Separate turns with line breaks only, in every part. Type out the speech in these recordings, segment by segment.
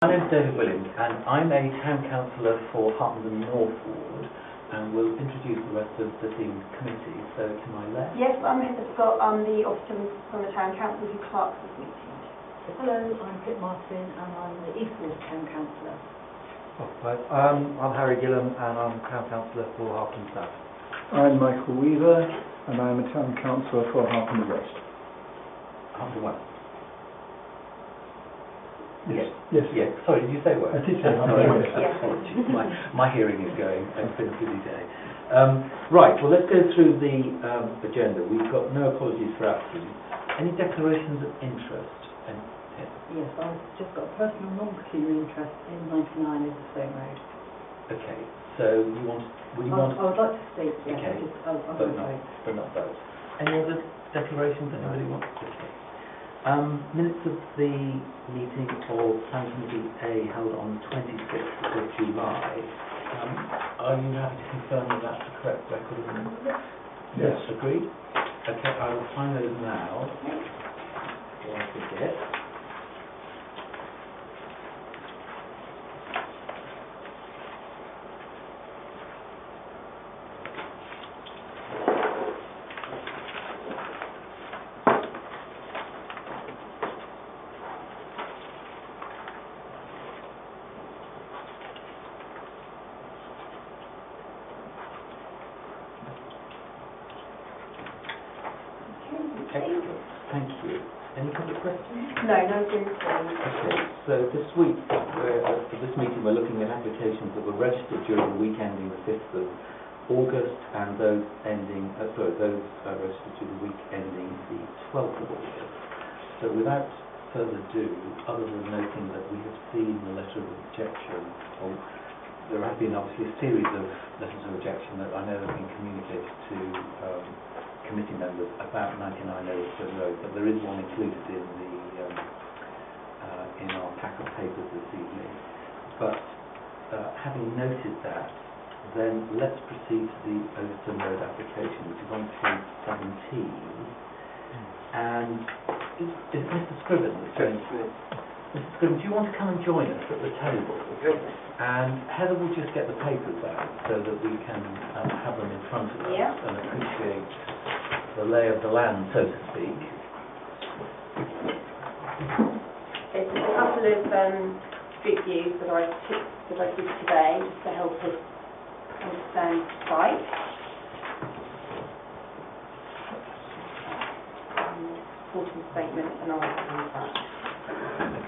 My name is David Williams, and I'm a town councillor for Harpenden North Ward, and will introduce the rest of the team's committee. So to my left.
Yes, I'm Heather Scott. I'm the officer from the town council who clerks this meeting.
Hello, I'm Pip Martin, and I'm the East Ward town councillor.
Oh, right. I'm Harry Gillam, and I'm town councillor for Harpenden South.
I'm Michael Weaver, and I'm a town councillor for Harpenden West.
Harpenden West.
Yes.
Yes. Sorry, did you say West?
I did say Harpenden West.
Yes.
Apologies. My hearing is going. It's been a busy day. Right. Well, let's go through the agenda. We've got no apologies for absence. Any declarations of interest?
Yes, I've just got a personal non-pecuniary interest in 99 Stone Road.
Okay. So you want? Would you want?
I would like to speak. Yes,
Okay.
I'll
But
vote.
not vote. Any other declarations anybody wants? Okay. Minutes of the meeting of Planning Committee A held on the 26th of July. Are you happy to confirm that that's the correct record of the minutes?
Yes.
Agreed? Okay, I will sign those now. Before I forget.
Okay.
Thank you. Any public questions?
No group calls.
Okay, so this week, for this meeting, we're looking at applications that were registered during the week ending the 5th of August, and those registered to the week ending the 12th of August. So without further ado, other than noting that we have seen the letter of objection, or there have been obviously a series of letters of objection that I know have been communicated to committee members about 99 Overton Road, but there is one included in the in our pack of papers this evening. But having noted that, then let's proceed to the Overton Road application, which is on page 17. And is Mr. Scriven going to? Mr. Scriven, do you want to come and join us at the table?
Yep.
And Heather will just get the papers out so that we can have them in front of us and appreciate the lay of the land, so to speak.
There's a couple of street views that I did today just to help us understand the site. Supporting statement and I'll that.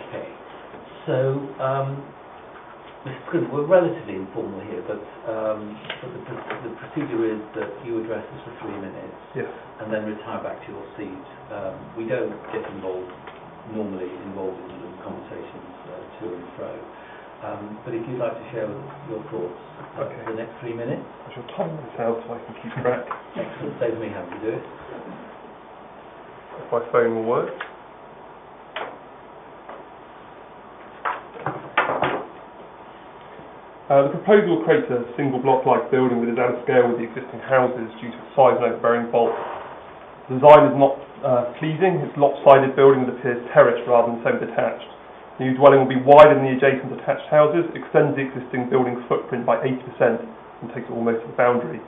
Okay. So, Mr. Scriven, we're relatively informal here, but the procedure is that you address us for 3 minutes.
Yes.
And then retire back to your seat. We don't get normally involved in the conversations to and fro. But if you'd like to share your thoughts for the next 3 minutes.
I shall time this out so I can keep track.
Excellent. Saves me having to do it.
If my phone will work. The proposal will create a single block-like building that is out of scale with the existing houses due to its size and overbearing bulk. The design is not pleasing. It's a lopsided building that appears terraced rather than semi-detached. The new dwelling will be wider than the adjacent detached houses, extends the existing building's footprint by 80% and takes it almost to the boundary.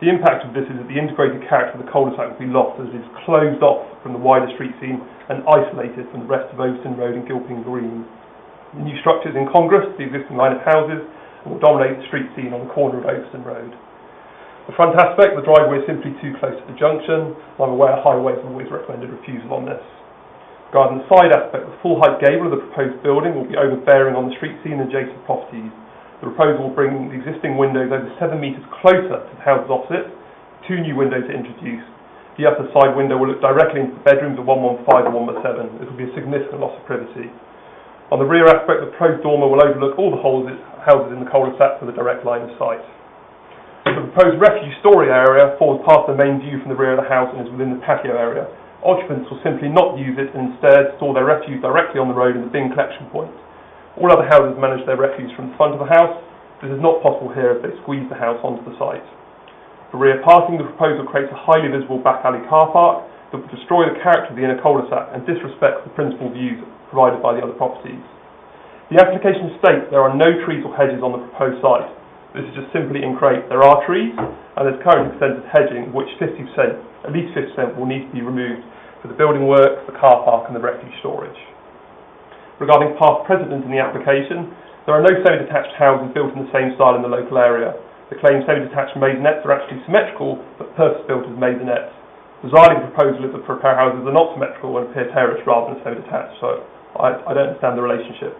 The impact of this is that the integrated character of the cul-de-sac will be lost as it is closed off from the wider street scene and isolated from the rest of Overton Road and Gilpin Green. The new structure is incongruous to the existing line of houses and will dominate the street scene on the corner of Overton Road. The front aspect, the driveway is simply too close to the junction. I'm aware highways have always recommended refusal on this. Regarding the side aspect, the full height gable of the proposed building will be overbearing on the street scene and adjacent properties. The proposal will bring the existing windows over 7 metres closer to the houses opposite, 2 new windows are introduced. The upper side window will look directly into the bedrooms of 115 and 117. This will be a significant loss of privacy. On the rear aspect, the proposed dormer will overlook all the houses in the cul-de-sac for the direct line of sight. The proposed refuse storage area falls past the main view from the rear of the house and is within the patio area. Occupants will simply not use it and instead store their refuse directly on the road in the bin collection point. All other houses manage their refuse from the front of the house. This is not possible here if they squeeze the house onto the site. For rear parking, the proposal creates a highly visible back alley car park that will destroy the character of the inner cul-de-sac and disrespect the principal views provided by the other properties. The application states there are no trees or hedges on the proposed site. This is just simply incorrect. There are trees, and there's currently extensive hedging, which 50%, at least 50%, will need to be removed for the building works, the car park and the refuge storage. Regarding past precedent in the application, there are no semi-detached houses built in the same style in the local area. The claimed semi-detached maisonettes are actually symmetrical, but purpose-built as maisonettes. The Zyling proposal is that repair houses are not symmetrical and appear terraced rather than semi-detached, so I don't understand the relationship.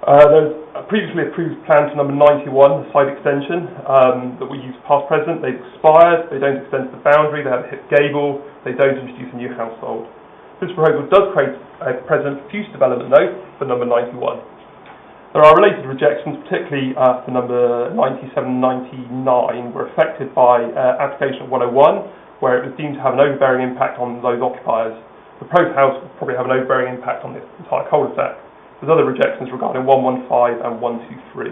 There's a previously approved plan to number 91, the side extension, that we used past precedent. They've expired, they don't extend to the boundary, they have a hip gable, they don't introduce a new household. This proposal does create a precedent for future development though, for number 91. There are related rejections, particularly for number 97 and 99, were affected by application 101, where it was deemed to have an overbearing impact on those occupiers. The proposed house will probably have an overbearing impact on the entire cul-de-sac. There's other rejections regarding 115 and 123.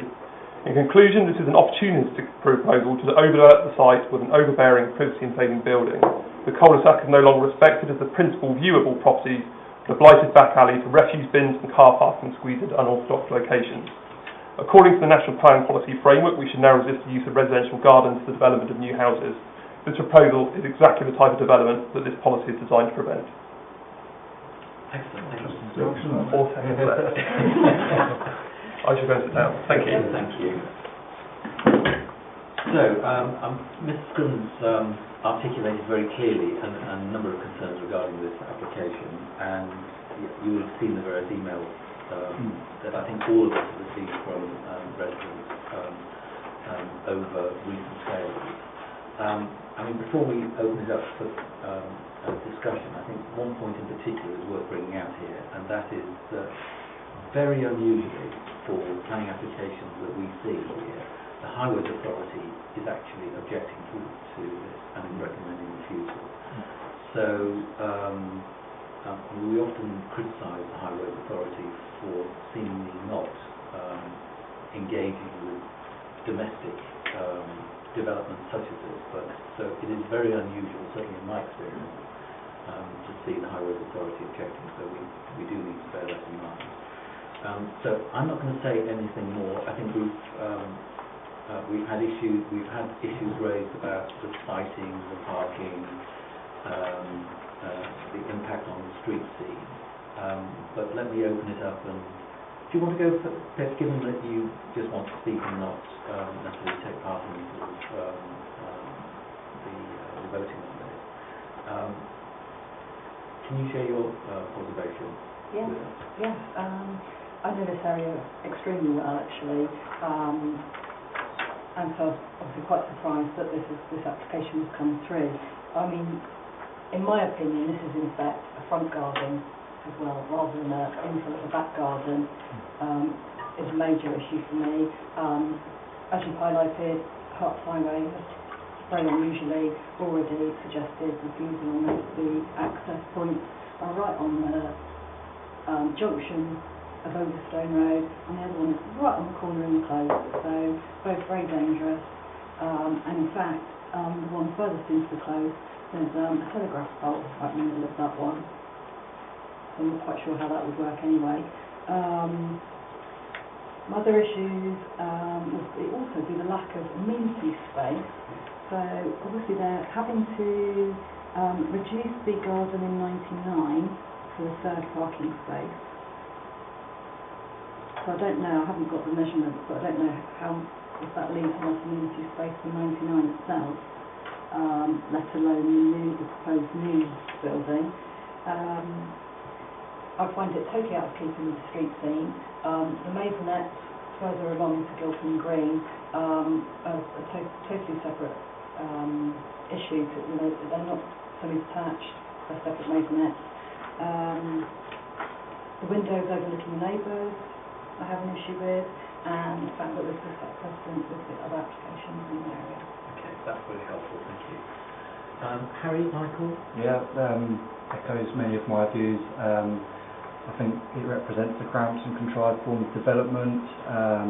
In conclusion, this is an opportunistic proposal to overdevelop the site with an overbearing, privacy-invading building. The cul-de-sac is no longer respected as the principal viewable property, with a blighted back alley to refuse bins and car parking squeezed at unorthodox locations. According to the National Planning Policy Framework, we should now resist the use of residential gardens for the development of new houses. This proposal is exactly the type of development that this policy is designed to prevent.
Excellent, thank you.
4 seconds left. I should go and sit down. Thank you.
Thank you. So, Ms. Scrimm's articulated very clearly a number of concerns regarding this application, and you will have seen the various emails that I think all of us have received from residents over recent sales. I mean, before we open it up for discussion, I think one point in particular is worth bringing out here, and that is that very unusually for planning applications that we see here, the Highways Authority is actually objecting to this and recommending refusal. So we often criticise the Highways Authority for seemingly not engaging with domestic development such as this, but so it is very unusual, certainly in my experience, to see the Highways Authority objecting, so we do need to bear that in mind. So I'm not going to say anything more. I think we've had issues raised about the siting, the parking, the impact on the street scene. But let me open it up, and do you want to go first, given that you just want to speak and not necessarily take part in the voting on this? Can you share your observation
Yes,
with us?
yes. I know this area extremely well, actually, and so I was obviously quite surprised that this application has come through. I mean, in my opinion, this is in fact a front garden as well, rather than a back garden. Is a major issue for me. As you've highlighted, Herts Highway has very unusually already suggested refusal on the access points are right on the junction of Overstone Road, and the other one is right on the corner in the close, so both very dangerous. And in fact, the one furthest into the close, there's a telegraph pole right in the middle of that one. So I'm not quite sure how that would work anyway. Other issues would also be the lack of amenity space. So obviously they're having to reduce the garden in 99 for the third parking space. So I don't know, I haven't got the measurements, but I don't know if that leaves enough amenity space for 99 itself, let alone the proposed new building. I find it totally out of keeping with the street scene. The maisonettes further along to Gilpin Green are a totally separate issue. They're not semi-detached, they're separate maisonettes. The windows overlooking the neighbours I have an issue with, and the fact that this is set precedent with the other applications in the area.
Okay, that's very helpful, thank you. Harry, Michael?
Yeah, echoes many of my views. I think it represents a cramped and contrived form of development. I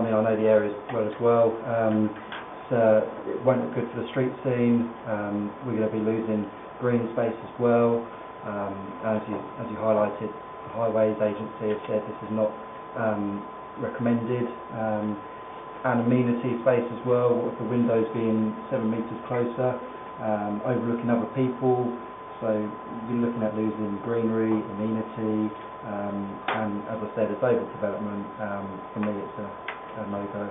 mean, I know the area well as well. It won't look good for the street scene. We're going to be losing green space as well. As you highlighted, the Highways Agency have said this is not recommended. And amenity space as well, with the windows being 7 metres closer, overlooking other people. So you're looking at losing greenery, amenity, and as I said, a David development. For me, it's a no-go.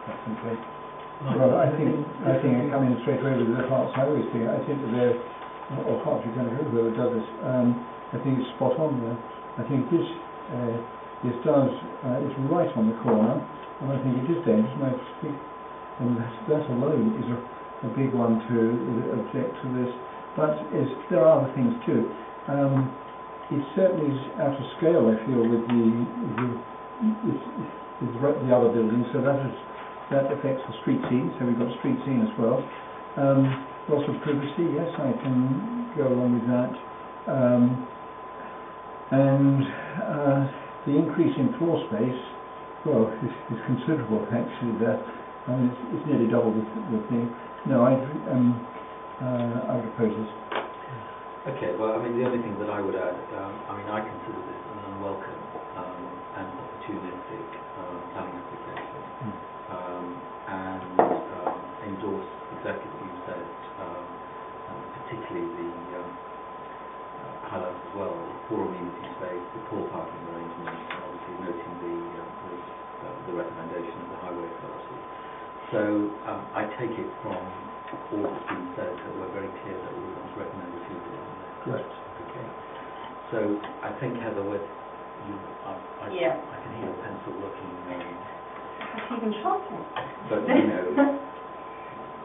Quite simply.
Well, I think coming straight away with the Hearts Highways thing, I think that they're, or Hearts, you're going to go whoever does this, I think it's spot on there. I think this is right on the corner, and I think it is dangerous, and that alone is a big one to object to this. But there are other things too. It certainly is out of scale, I feel, with the other buildings, so that affects the street scene, so we've got street scene as well. Loss of privacy, yes, I can go along with that. And the increase in floor space, well, is considerable actually there. I mean, it's nearly double the thing. No, I would oppose this.
Okay, well, I mean, the only thing that I would add, I mean, I consider this an unwelcome and opportunistic planning application, and endorse exactly what you said, particularly the highlights as well, the poor amenity space, the poor parking arrangements, and obviously noting the recommendation of the Highway Authority. So I take it from all that's been said that we're very clear that we want to recommend a few things.
Correct.
Okay. So I think, Heather, with you, I can hear the pencil working.
It's even sharper.
But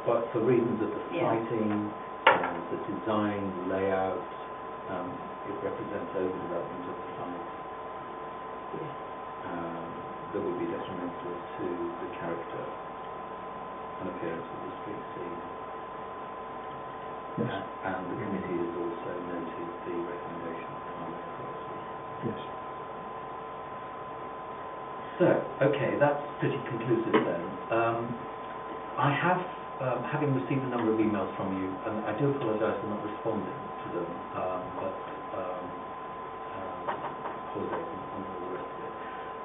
but for reasons of the siting, the design, the layout, it represents overdevelopment of the site. That would be detrimental to the character and appearance of the street scene.
Yes.
And the committee has also noted the recommendation of the Highway Authority.
Yes.
So, okay, that's pretty conclusive then. I have, having received a number of emails from you, and I do apologise for not responding to them, but holidays and all the rest of it.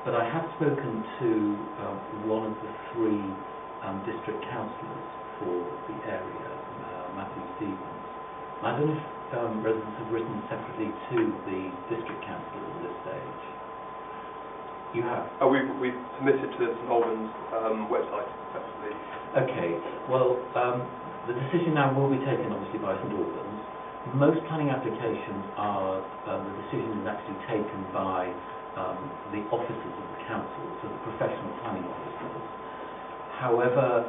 But I have spoken to one of the three district councillors for the area, Matthew Stevens. I don't know if residents have written separately to the district councillors at this stage. You have?
We've submitted to St Albans website, effectively.
Okay, well, the decision now will be taken obviously by St Albans. Most planning applications are, the decision is actually taken by the officers of the council, so the professional planning officers. However,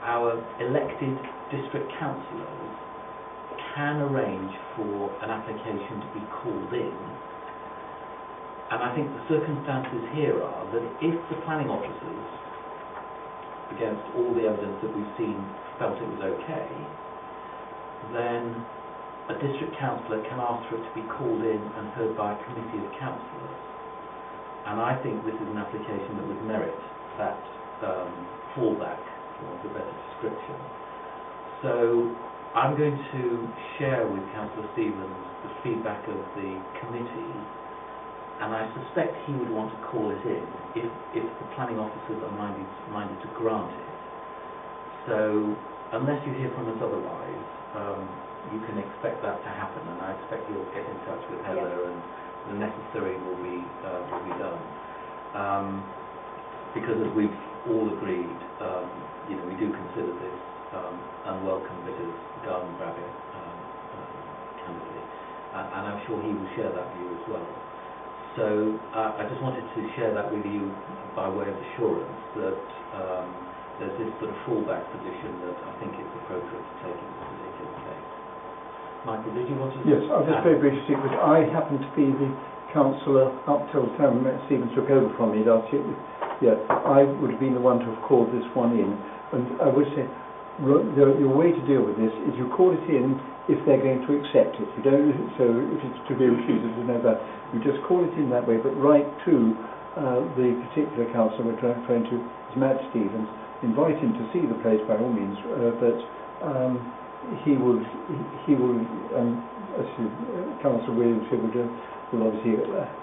our elected district councillors can arrange for an application to be called in. And I think the circumstances here are that if the planning officers, against all the evidence that we've seen, felt it was okay, then a district councillor can ask for it to be called in and heard by a committee of councillors. And I think this is an application that would merit that fallback, for want of a better description. So I'm going to share with Councillor Stevens the feedback of the committee, and I suspect he would want to call it in if the planning officers are minded to grant it. So unless you hear from us otherwise, you can expect that to happen, and I expect you'll get in touch with Heather and the necessary will be done. Because as we've all agreed, we do consider this unwelcome bit of garden grabbing, candidly, and I'm sure he will share that view as well. So I just wanted to share that with you by way of assurance that there's this sort of fallback position that I think is appropriate to take in this particular case. Michael, did you want to?
Yes, I'll just very briefly say, because I happen to be the councillor up till the time Stevens took over from me last year. Yeah, I would have been the one to have called this one in, and I would say your way to deal with this is you call it in if they're going to accept it. You don't. So if it's to be refused, there's no bad. You just call it in that way, but write to the particular councillor we're referring to, is Matt Stevens. Invite him to see the place by all means, but he will, as Councillor Williams here will obviously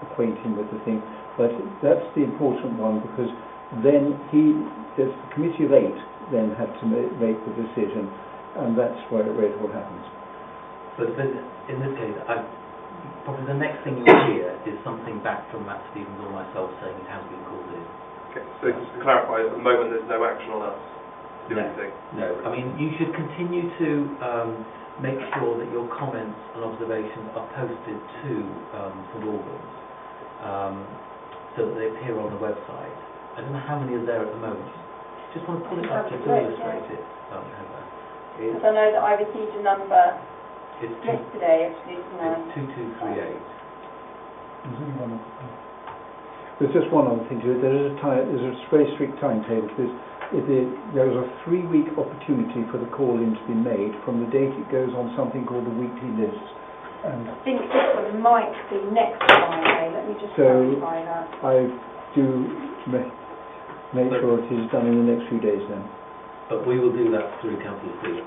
acquaint him with the thing, but that's the important one, because then there's the committee of 8 then had to make the decision, and that's where it all happens.
But in this case, probably the next thing you'll hear is something back from Matt Stevens or myself saying it has been called in.
Okay, so just to clarify, at the moment there's no action on us to do anything?
No, I mean, you should continue to make sure that your comments and observations are posted to St Albans, so that they appear on the website. I don't know how many are there at the moment. Just want to pull it up just to illustrate it. Heather.
Because I know that I received a number yesterday, actually,
It's 2238.
There's just one other thing to it. There's a very strict timetable. There is a 3-week opportunity for the call-in to be made from the date it goes on something called the weekly list. And
I think this one might be next Friday. Let me just clarify that.
I do make sure it is done in the next few days then.
But we will do that through Councillor Stevens.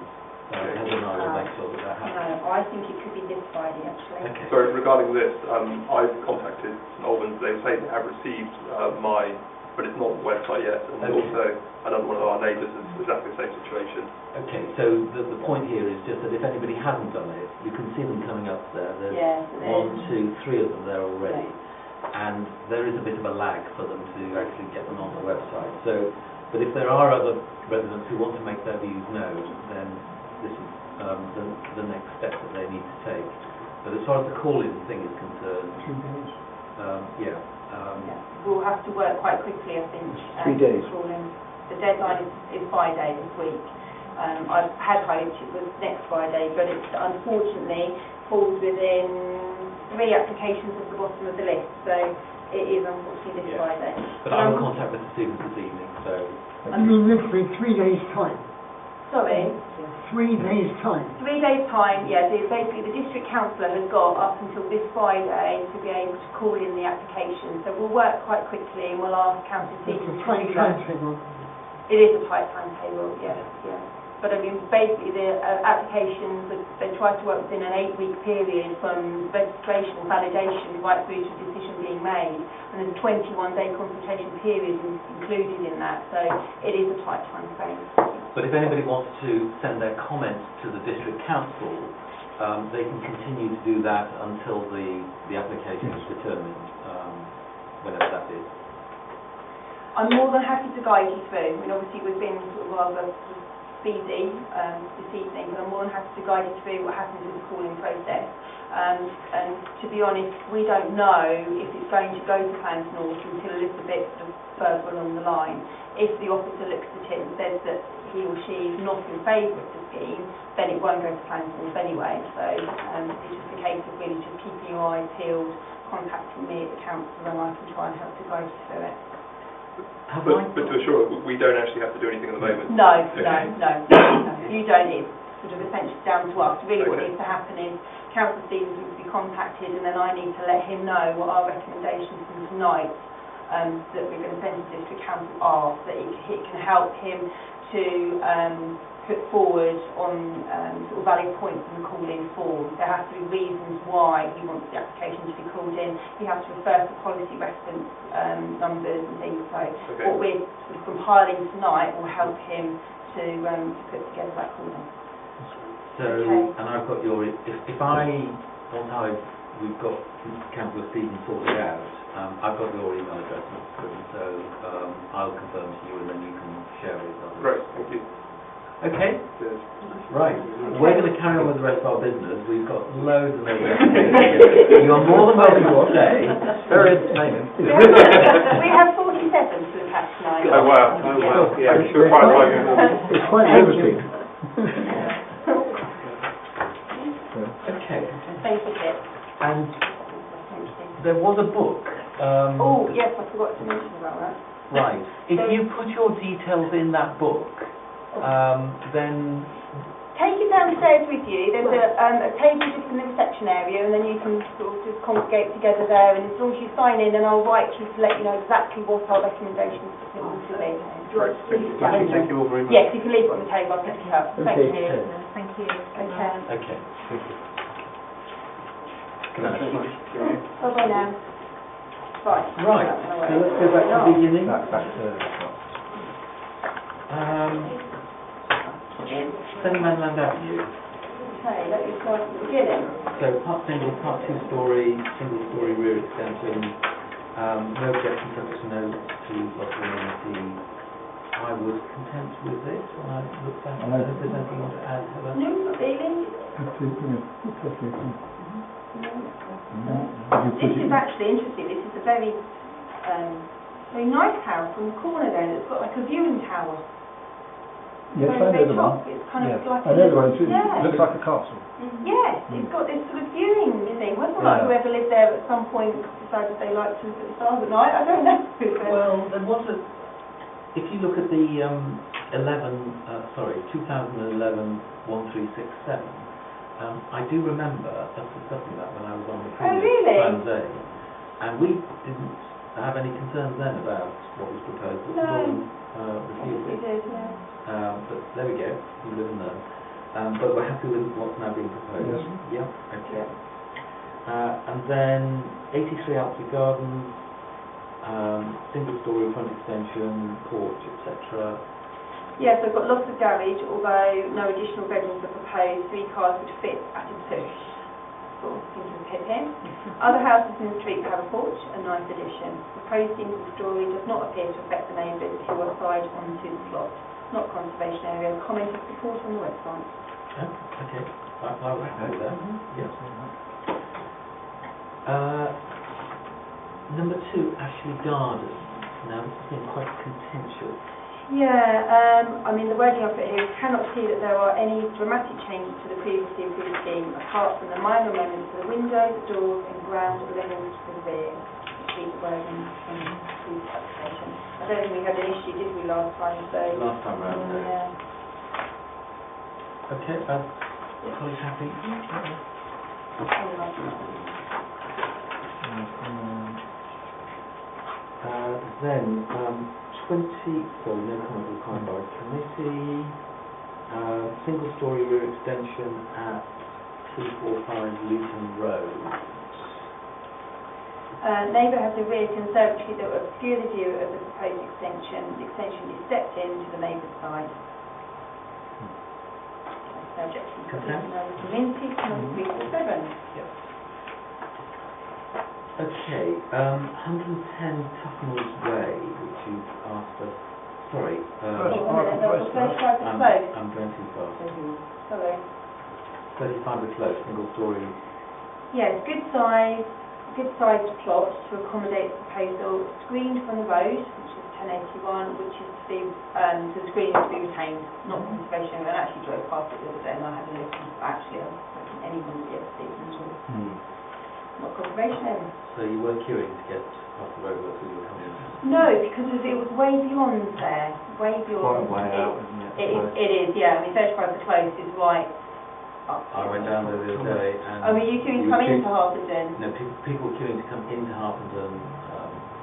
Heather and I will make sure that happens.
No, I think it could be this Friday, actually.
Okay.
So regarding this, I've contacted St Albans. They say they have received but it's not on the website yet, and also another one of our neighbours is exactly the same situation.
Okay, so the point here is just that if anybody hasn't done it, you can see them coming up there. There's 1, 2, 3 of them there already, and there is a bit of a lag for them to actually get them on the website. So, but if there are other residents who want to make their views known, then this is the next step that they need to take. But as far as the call-in thing is concerned,
2 days.
We'll have to work quite quickly, I think.
3 days.
The deadline is Friday this week. I've had hoped it was next Friday, but it unfortunately falls within 3 applications at the bottom of the list, so it is unfortunately this Friday.
But I will contact Mr Stevens this evening, so...
I mean, literally 3 days' time.
Sorry?
3 days' time.
3 days' time, yeah. Basically, the district councillor has got up until this Friday to be able to call in the application. So we'll work quite quickly, and we'll ask Councillor Stevens to do that. It is a tight timetable, yes, yeah. But I mean, basically, the applications, they try to work within an 8-week period from registration, validation, right through to decision being made. And there's a 21-day consultation period included in that, so it is a tight time frame.
But if anybody wants to send their comments to the district council, they can continue to do that until the application is determined, whenever that is.
I'm more than happy to guide you through. I mean, obviously we've been sort of rather speedy this evening, but I'm more than happy to guide you through what happens with the calling process. And to be honest, we don't know if it's going to go to Plans North until a little bit sort of further along the line. If the officer looks at it and says that he or she is not in favour of the scheme, then it won't go to Plans North anyway. So it's just a case of really just keeping your eyes peeled, contacting me at the council, and I can try and help to guide you through it.
But to assure, we don't actually have to do anything at the moment?
No. You don't. It's sort of essentially down to us. Really what needs to happen is Councillor Stevens needs to be contacted, and then I need to let him know what our recommendations from tonight that we're going to send to the district council are, so that it can help him to put forward on sort of valid points in the call-in form. There has to be reasons why he wants the application to be called in. He has to refer to policy reference numbers and things. So what we're sort of compiling tonight will help him to put together that call-in.
So, and I've got your, if we've got Councillor Stevens sorted out, I've got your email address, so I'll confirm to you, and then you can share it with others.
Great, thank you.
Okay.
Cheers.
Right. We're going to carry on with the rest of our business. We've got loads and loads of applications. You are more than welcome to stay. Very entertaining.
We have 47 to attach tonight.
Oh wow. Yeah,
It's quite riveting.
Okay.
Thank you, Kit.
And there was a book.
Oh, yes, I forgot to mention about that.
Right. If you put your details in that book, then...
Take it it downstairs with you. There's a table just in the reception area, and then you can sort of just congregate together there. And as long as you sign in, then I'll write to you to let you know exactly what our recommendations to be.
Thank you all very much.
Yes, you can leave it on the table. I'll pick it up. Thank you.
Thank you.
Okay.
Okay, thank you. Good night.
Bye bye now. Right.
Right, so let's go back to the beginning.
Back to
Sunnymanland Avenue.
Okay, let me start at the beginning.
So part single, part two-storey, single-storey rear extension. No objection subject to no to loss of amenity. I was content with this when I looked at it. If there's anything you want to add, Heather?
No, not really. This is actually interesting. This is a very nice house on the corner there. It's got like a viewing tower.
Yes, I know
Very
the
top.
one.
It's kind of
Yeah.
like
I know the one, too.
Yeah.
looks like a castle.
Yes, it's got this sort of viewing thing. Whether or not
Yeah.
whoever lived there at some point decided they liked to look at the stars at night, I don't know.
Well, there was a, if you look at the 2011 1367, I do remember us discussing that when I was on the previous
really?
Plan Day, and we didn't have any concerns then about what was proposed. It was all refused.
We did, yeah.
But there we go, we live and learn. But we're happy with what's now being proposed.
Yes.
Yeah, okay. And then 83 Alpsy Gardens, single-storey front extension, porch, etc.
Yes, I've got lots of garage, although no additional bedrooms are proposed. 3 cars would fit at a push. Sort of seems to fit in. Other houses in the street have a porch, a nice addition. Proposed single story does not appear to affect the neighbours who are side onto the plot. Not conservation area. Comment of support on the website.
Oh, okay, I will happy with that. Yes. Number 2, Ashley Gardens. Now this has been quite contentious.
Yeah, I mean the wording of it here cannot see that there are any dramatic changes to the previously approved scheme apart from the minor amendments to the windows, doors and ground levels to the rear. Read the wording from the previous application. I don't think we had an issue, did we, last time? So
Last time round, no.
yeah.
Okay, colleagues happy? Then 20, so no comment required by committee. Single-storey rear extension at 245 Luton Road.
Neighbour has a rear conservatory that will obscure the view of the proposed extension. The extension is stepped in to the neighbour's side. No objection.
Consent?
No community, number 347.
Yes. Okay, 110 Tuffnells Way, which you've asked us. Sorry, I'm going too fast.
Sorry.
35 The Close, single-storey.
Yes, good sized plot to accommodate the proposal. Screened from the road, which is 1081, which is to be the screen is to be retained, not conservation. And I actually drove past it the other day and I had a look. Actually, I don't think anyone would be able to see it at all. Not conservation area.
So you were queuing to get past the road where you were coming in?
No, because it was way beyond there. Way beyond.
Quite way out, isn't it?
It is, yeah. I mean, 35 The Close is right up.
I went down there the other day and...
Oh, were you queuing to come into Harpenden?
No, people were queuing to come into Harpenden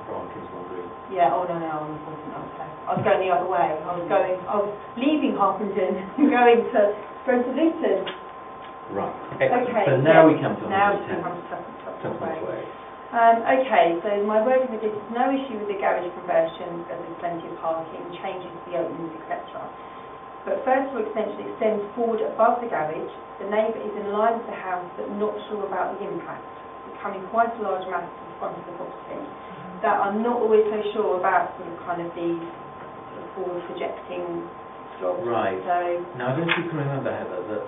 from Kingsland Green.
Yeah, oh no, I wasn't, okay. I was going the other way. I was leaving Harpenden and going to Luton.
Right. Excellent.
Okay.
So now we come to 110
Now we come to
Tuffnells Way.
Okay, so my wording with this is no issue with the garage conversion as there's plenty of parking, changes to the openings, etc. But first of all, extension extends forward above the garage. The neighbour is in line with the house but not sure about the impact, becoming quite a large mass in front of the property. That I'm not always so sure about sort of kind of these sort of forward projecting jobs.
Right.
So
Now I don't know if you can remember, Heather, that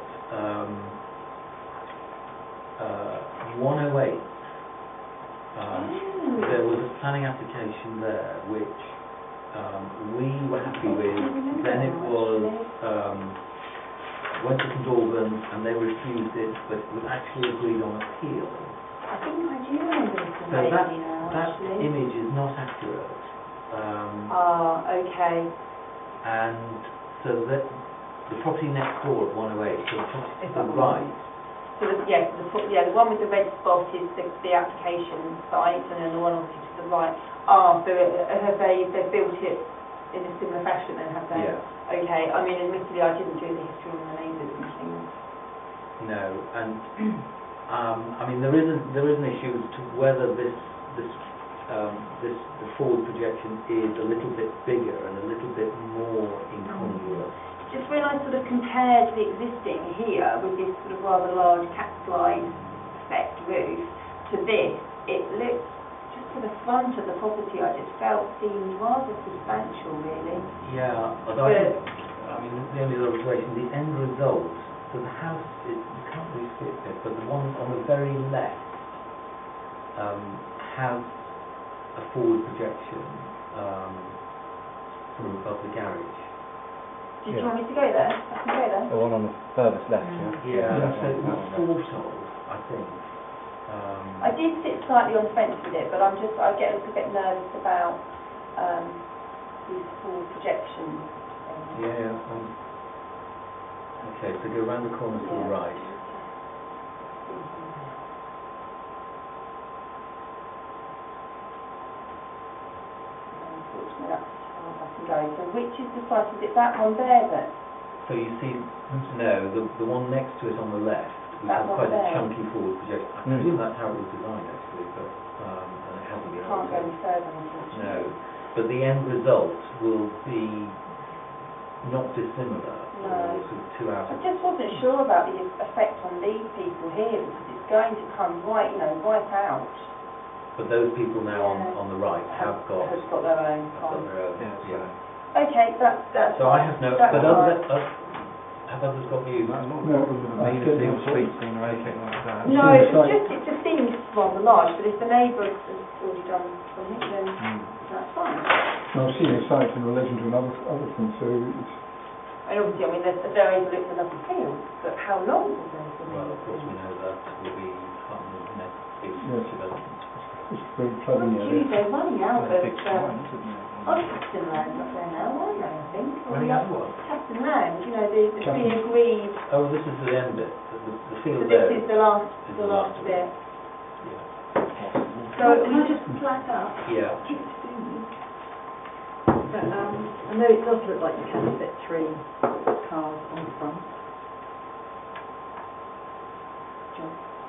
108, there was a planning application there which we were happy with. Then it was went to St Albans and they refused it, but it was actually agreed on appeal.
I think I do remember this
So
one
that
actually.
image is not accurate.
Okay.
And so that the property next door at 108, so the property to the right.
So the one with the red spot is the application site, and then the one obviously to the right. So they've built it in a similar fashion then, have they?
Yeah.
Okay, I mean, admittedly, I didn't do the history on the neighbours and things.
No, and I mean there is an issue as to whether the forward projection is a little bit bigger and a little bit more incongruous.
Just when I sort of compared the existing here with this sort of rather large capitalised effect roof to this, it looks just to the front of the property, I just felt seemed rather substantial, really.
Yeah, although I mean the only other observation, the end result, so the house is, you can't really see it, but the one on the very left has a forward projection from above the garage.
Do you want me to go there? I can go there.
The one on the furthest left,
Yeah, so it was sort of, I think.
I did sit slightly on the fence with it, but I get a little bit nervous about these forward projections.
Yeah. Okay, so go around the corner to the right.
Unfortunately, that's as far as I can go. So which is the site? Is it that one there that?
So you see, no, the one next to it on the left, which has quite a chunky forward projection. I presume that's how it was designed actually, but and it hasn't been.
Can't go any further, unfortunately.
No, but the end result will be not dissimilar.
No.
Or sort of 2 out
I
of.
just wasn't sure about the effect on these people here because it's going to come right out.
But those people now on the right have got
their own.
Yeah.
Okay, that's.
So I have no.
That's
But
fine.
have others got views?
No,
Me to see on street scene or anything like that.
No, it just seems rather large, but if the neighbour has already done something, then that's fine.
I've seen a site in relation to another thing, so it's...
And obviously, I mean, there overlooks another field, but how long is there?
Well, of course we know that will be Harpenden next big development.
It's very flooding area.
They're running out of
Big
Harpenden land up there now, aren't they, I think?
Running out of what?
Harpenden land, the pre-agreed.
Oh, this is the end bit, the
So
field
this
there.
is the last bit.
Yeah.
So can I just flat up?
Yeah.
But, I know it does look like you can fit 3 cars on the front.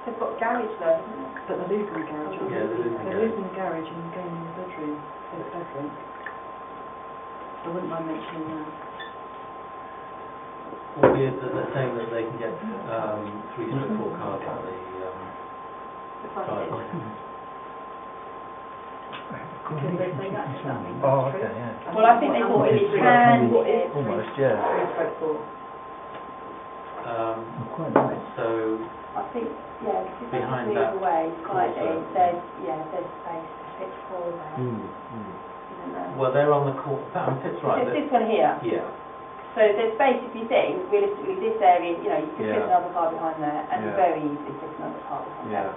They've got garage though, haven't they?
But they're losing the garage. aren't
Yeah,
they?
they're losing the
They're losing the garage and gaining the bedroom. So it's different. I wouldn't mind mentioning that.
Albeit that they're saying that they can get 3/4 cars on the driveway.
Because they say that, does that mean
Oh,
that's true?
okay, yeah.
Well, I think they thought it can.
Almost, yeah.
3/4.
Quite nice.
So
I think, yeah, because if
Behind
they move
that
away slightly,
also.
there's space to fit 4 there. Isn't there?
well, they're on the court. That fits right.
This one here.
Yeah.
So there's space, if you think, realistically, this area, you could fit
Yeah.
another car behind there, and
Yeah.
very easily fit another car behind there.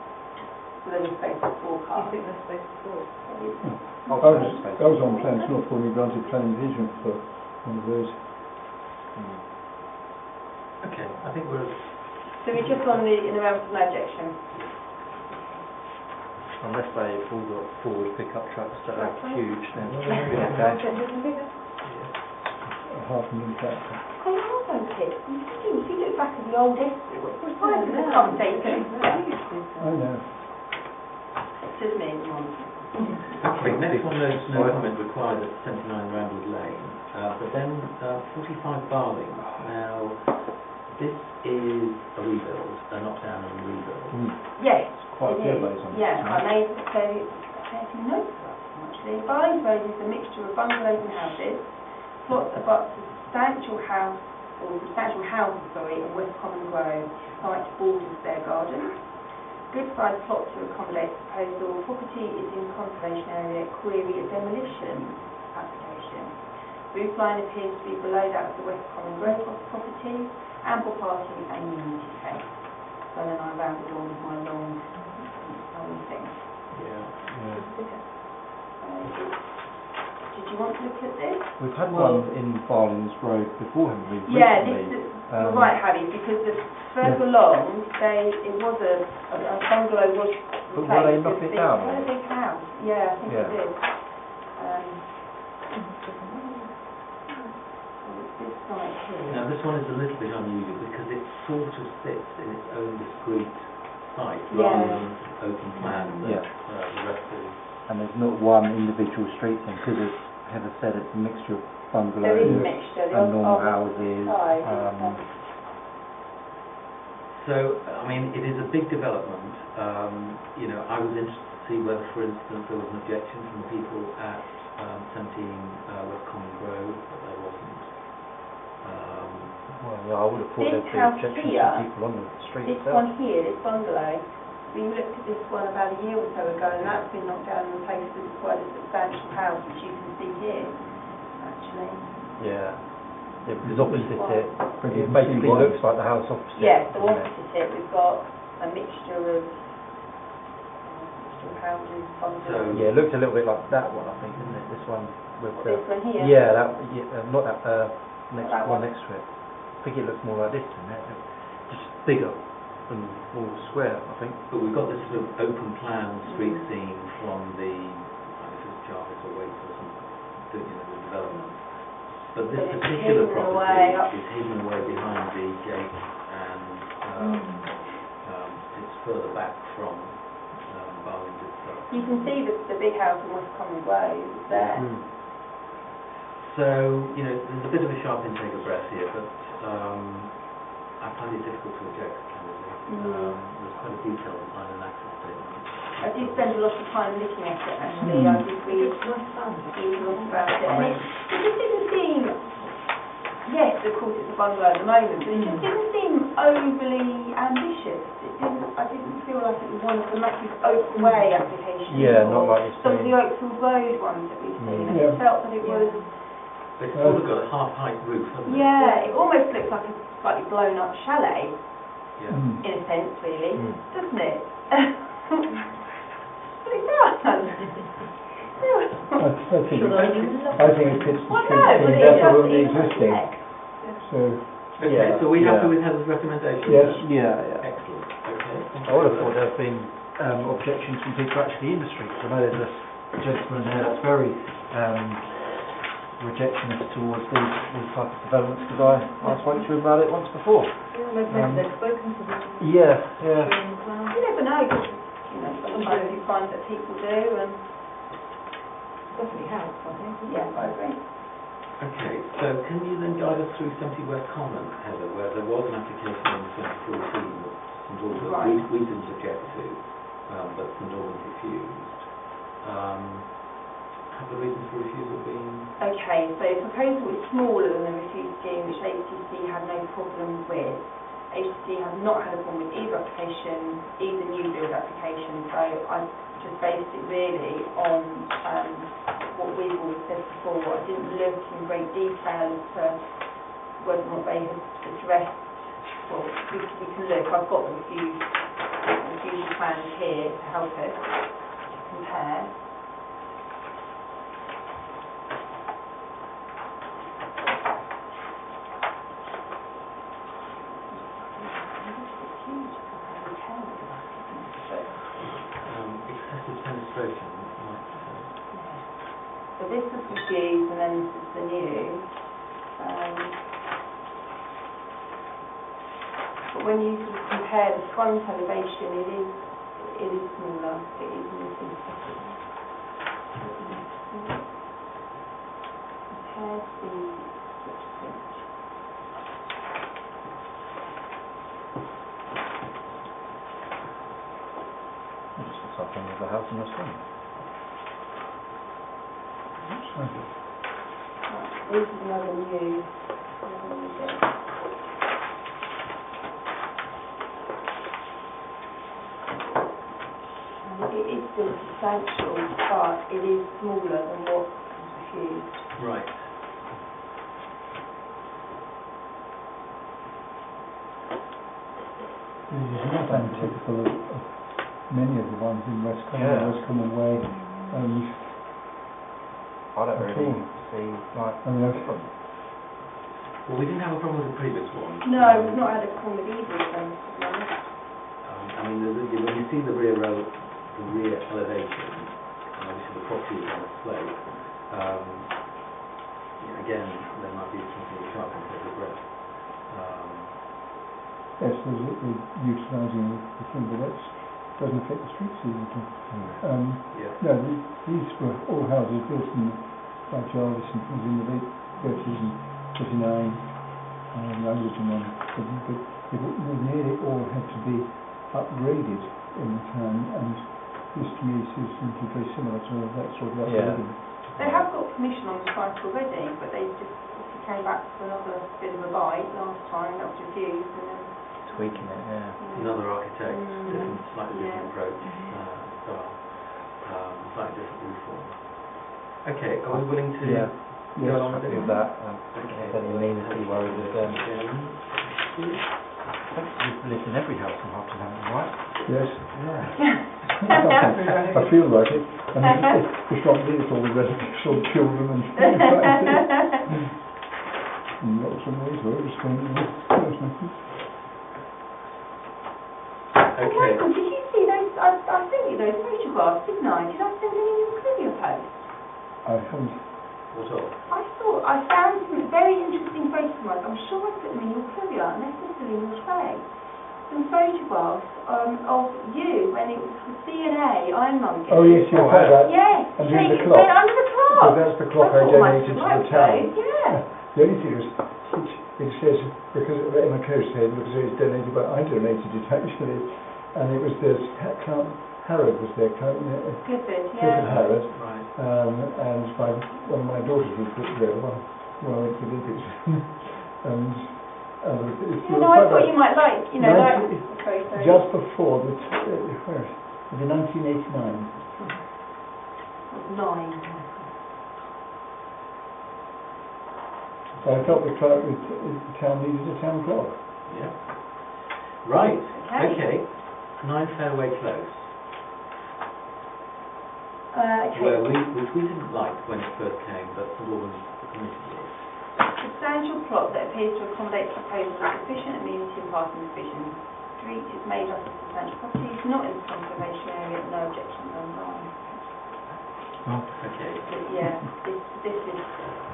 So there is space for 4
Do you
cars.
think there's space for 4?
I was on plans, not for me granted planning vision for one of those.
Okay, I think we're.
So we're just on in the realms of no objection.
Unless they've all got forward pickup trucks that are
Right.
huge, then it should be okay.
Harpenden Town.
They are those kids. If you look back at the old history, it's quite a come taken.
I know.
Just me.
Okay, next one, there's no comment required at 79 Rambler Lane, but then 45 Barling. Now, this is a rebuild, a knockdown and a rebuild.
Yes,
Quite a
it
few
is.
of those on
Yeah,
this,
I made a fair few notes about them actually. Barling's Road is a mixture of bungalows and houses. Plots abut substantial houses, in West Common Grove. Site borders their gardens. Good sized plot to accommodate proposal. Property is in conservation area. Query a demolition application. Roof line appears to be below that of the West Common Grove property. Ample parking and unity space. So then I rounded on with my long thing.
Yeah.
Did you want to look at this?
We've had
Well-
one in Barlings Road before, haven't we?
Yeah,
recently?
this is, you're right, Harry, because further along, it was a bungalow was
But will they knock it down?
Quite a big house, yeah, I think
Yeah.
it did. This site here.
Now, this one is a little bit unusual because it sort of sits in its own discrete site rather
Yeah.
than open plan that
Yeah.
the rest of
And there's not one individual street thing, because as Heather said, it's a mixture of
There is a
bungalows
mixture,
and normal houses.
So, I mean, it is a big development. You know, I was interested to see whether, for instance, there was an objection from the people at 17 West Common Grove, but there wasn't.
Well, yeah, I would have thought
This
there'd be
house
objections
here,
from people on the street
This
itself.
one here, this bungalow, we looked at this one about a year or so ago, and that's been knocked down and replaced with quite a substantial house, which you can see here, actually.
Yeah. Yeah, because opposite it,
But
it
you can see
basically
what-
looks like the house opposite.
Yeah, so
doesn't it?
opposite it, we've got a mixture of houses, bungalows.
So-
Yeah, it looks a little bit like that one, I think, isn't it? This one with the...
This one here?
Yeah, not that, next
That
one
one?
next to it. I think it looks more like this, doesn't it? Just bigger and more square, I think.
But we've got this sort of open plan street scene from the, I don't know if it's Jarvis or Waits or something, doing the development. But this
But it's
particular
hidden
property
away up-
is hidden away behind the gate and it's further back from Barlings itself.
You can see the big house in West Common Grove there.
So, you know, there's a bit of a sharp intake of breath here, but I find it difficult to object, candidly. There's quite a detailed design and access statement.
I did spend a lot of time looking at it, actually. I did read a lot about it. And it just didn't seem, yes, of course it's a bungalow at the moment, but it just didn't seem overly ambitious. I didn't feel like it was one of the massive open way applications.
Yeah,
or
not like you're
some of the
saying.
Oakfield Road ones that we've seen. I
Yeah.
just felt that it was,
It's sort of got a half-height roof, hasn't it?
yeah, it almost looks like a slightly blown up chalet,
Yeah.
in a sense, really, doesn't it? But it does.
I think it fits the
Well,
street
no, but
scene
it
better
does,
than the
it does
existing.
check.
So,
Okay,
Yeah,
so we happy
yeah.
with Heather's recommendation?
yes.
Yeah.
Excellent, okay.
I would have thought there have been objections from people actually in the streets. I know there's a gentleman there that's very rejectionist towards these type of developments, because I spoke to him about it once before.
They've spoken to them.
Yeah.
You never know, 'cause, you know, sometimes you find that people do, and
Definitely helps, I think.
yeah, I agree.
Okay, so can you then guide us through 70 West Common, Heather, where there was an application in 2014 that St Albans,
Right.
we didn't object to, but St Albans refused. Have the reasons for refusal been?
Okay, so the proposal is smaller than the refused scheme, which HTC had no problem with. HTC have not had a problem with either application, either new build application, so I just based it really on what we've always said before. I didn't look in great detail as to whether or not they had addressed, well, we can look, I've got the refusal plans here to help us compare.
Excessive penetration, might
So this is the refused and then this is the new. But when you sort of compare the front elevation, it is smaller. It is missing. Compare the switch.
It just looks like any other house in West Common.
This is another new bit. And it is still substantial, but it is smaller than what was refused.
Right.
This is not untypical of many of the ones in West Common,
Yeah.
West Common Way,
I don't really see, like...
I mean,
Well, we didn't have a problem with the previous one.
No, we've not had a problem with either of them, to be honest.
I mean, when you see the rear elevation, and obviously the property is on a slope, again, there might be something we can't completely address.
yes, there's the utilising the thing, but that doesn't affect the street season.
Yeah.
No, these were all houses built in by Jarvis and things in the late 30s and 39, I lived in one, but they nearly all had to be upgraded in the town, and this to me seems to be very similar to that sort of upgrading.
They have got permission on the site already, but they just came back for another bit of a bite last time, that was refused, and then...
Tweaking it,
Another architect, slightly different approach, style, slightly different roof form. Okay, are we willing to go along with
with
it?
that.
Okay.
Any amenity worries with them. You've lived in every house in Harpenden, haven't you, right?
Yes,
Yeah.
I feel like it. I mean, it's not me, it's all the relatives, all the children and things like that. In lots of ways, very strange.
Oh, Michael, did you see those, I sent you those photographs, didn't I? Did I send them in your courier post?
I haven't.
What else?
I found some very interesting photographs. I'm sure I put them in your courier, unless they're still in your tray. Some photographs of you when it was for C&A Ironmonger.
Oh yes, you've had that.
Yes,
And
take
the
it
clock.
under the clock.
Because that's the clock I donated to the town.
Yeah.
The only thing is, it says, because Emma Coe said, because it was donated, but I donated it actually, and it was this, Count Harrod was there,
Clifford,
Clifford
yeah.
Harrod,
Right.
and one of my daughters was there, when I went to the Olympics. and it's
Yeah, no, I thought you might like, you know, like the photos.
just before the, where is it? The 1989.
9.
I felt the town needed a town clock.
Yeah. Right.
Okay.
9 Fairway Close.
Okay.
Which we didn't like when it first came, but St Albans committed it.
Substantial plot that appears to accommodate proposals of sufficient amenity and parking provision. Street is made up of substantial properties, not in the conservation area, no objections online.
Okay.
But yeah, this is...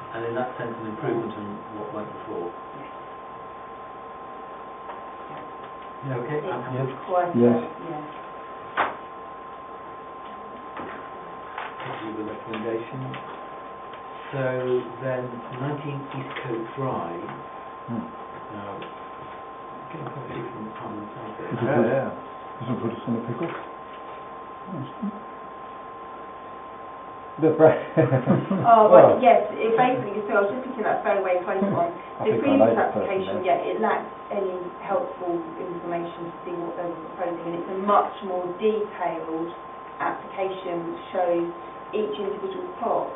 And in that sense, an improvement on what went before. Okay.
It's quite...
Yes.
Yeah.
The recommendation. So then, 19 East Coast Drive. Getting coffee from the Harpenden Town Council.
This will put us on a pickle.
Oh, well, yes, it basically, so I was just looking at that fairway close one. The previous application, it lacked any helpful information to see what they were proposing, and it's a much more detailed application which shows each individual plot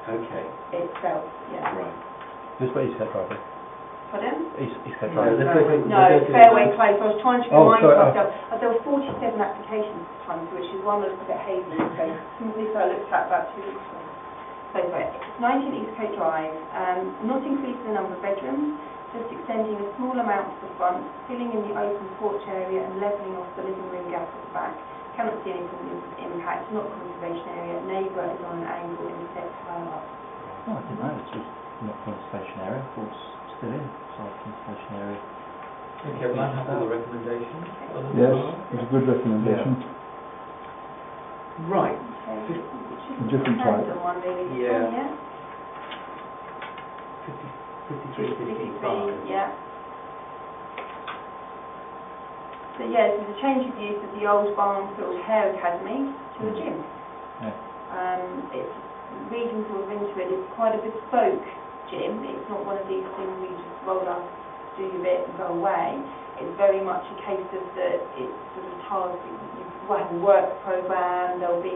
Okay.
itself, yeah.
Right.
This way you said, right?
Pardon?
East Coast
No,
Drive.
No, it's fairway close. I was trying to remind
sorry.
myself. There were 47 applications this time, which is one that was a bit hazy. So this I looked at about 2 weeks ago. So sorry, 19 East Coast Drive, not increasing the number of bedrooms, just extending a small amount to the front, filling in the open porch area and levelling off the living room gap at the back. Cannot see any impact, not conservation area. Neighbour is on an angle and steps higher up.
Oh, I didn't know this was not conservation area. I thought it's still in conservation area.
Okay, well, I have all the recommendations.
Yes, it's a good recommendation.
Right.
Okay.
A different type.
One, really, this
Yeah.
one, yeah.
53, 55.
Yeah. So yeah, there's a change of use of the old Barnfield Hair Academy to a gym.
Yeah.
It's reading sort of into it. It's quite a bespoke gym. It's not one of these things where you just roll up, do your bit and go away. It's very much a case of that it's sort of targeted. You have a work programme. There'll be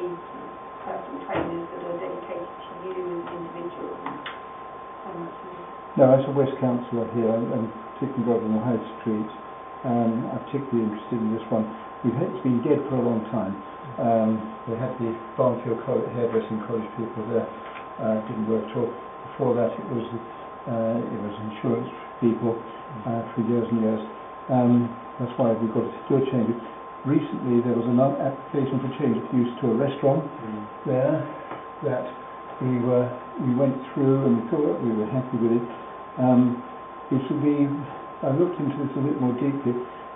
personal trainers that are dedicated to you as an individual. So much more.
No, as a West Councillor here, and particularly involved in the High Street, I'm particularly interested in this one. It's been dead for a long time. They had the Barnfield Hairdressing College people there, didn't work at all. Before that, it was insurance people for years and years. That's why we got to do a change. Recently, there was an application for change of use to a restaurant there that we went through and we were happy with it. It should be. I looked into this a bit more deeply.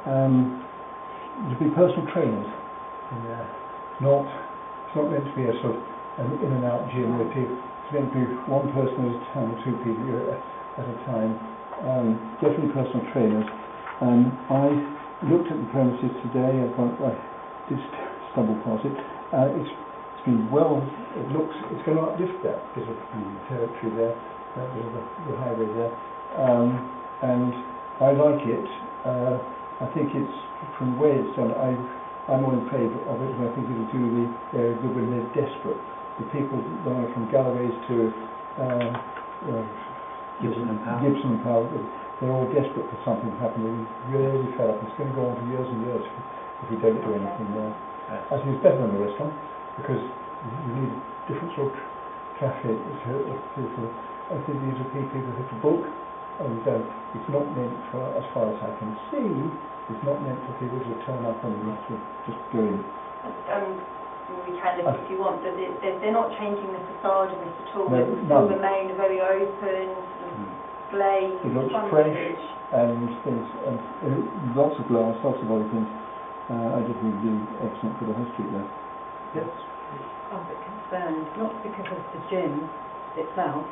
To be personal trainers. Yeah. It's not meant to be a sort of an in and out gym where people. It's meant to be one person at a time, two people at a time. Definitely personal trainers. I looked at the premises today. I did stumble past it. It's been well. It's going to uplift that because of the territory there, the highway there, and I like it. I think it's from the way it's done. I'm more in favour of it, and I think it'll do the area good when they're desperate. The people going from Galloway's to
Gibson and
Powell, they're all desperate for something to happen. They're really fed up. It's going to go on for years and years if we don't do anything there. I think it's better than the restaurant because you need different sort of traffic. I think these are people who have to book, and it's not meant for, as far as I can see, it's not meant for people to turn up and just go in.
We can if you want, but they're not changing the facade of it at all.
No,
It will still remain a very open, glazed,
It looks
frontage.
fresh and things, and lots of glass, lots of other things. I just think it'd be excellent for the high street there.
Yes.
I'm a bit concerned, not because of the gym itself,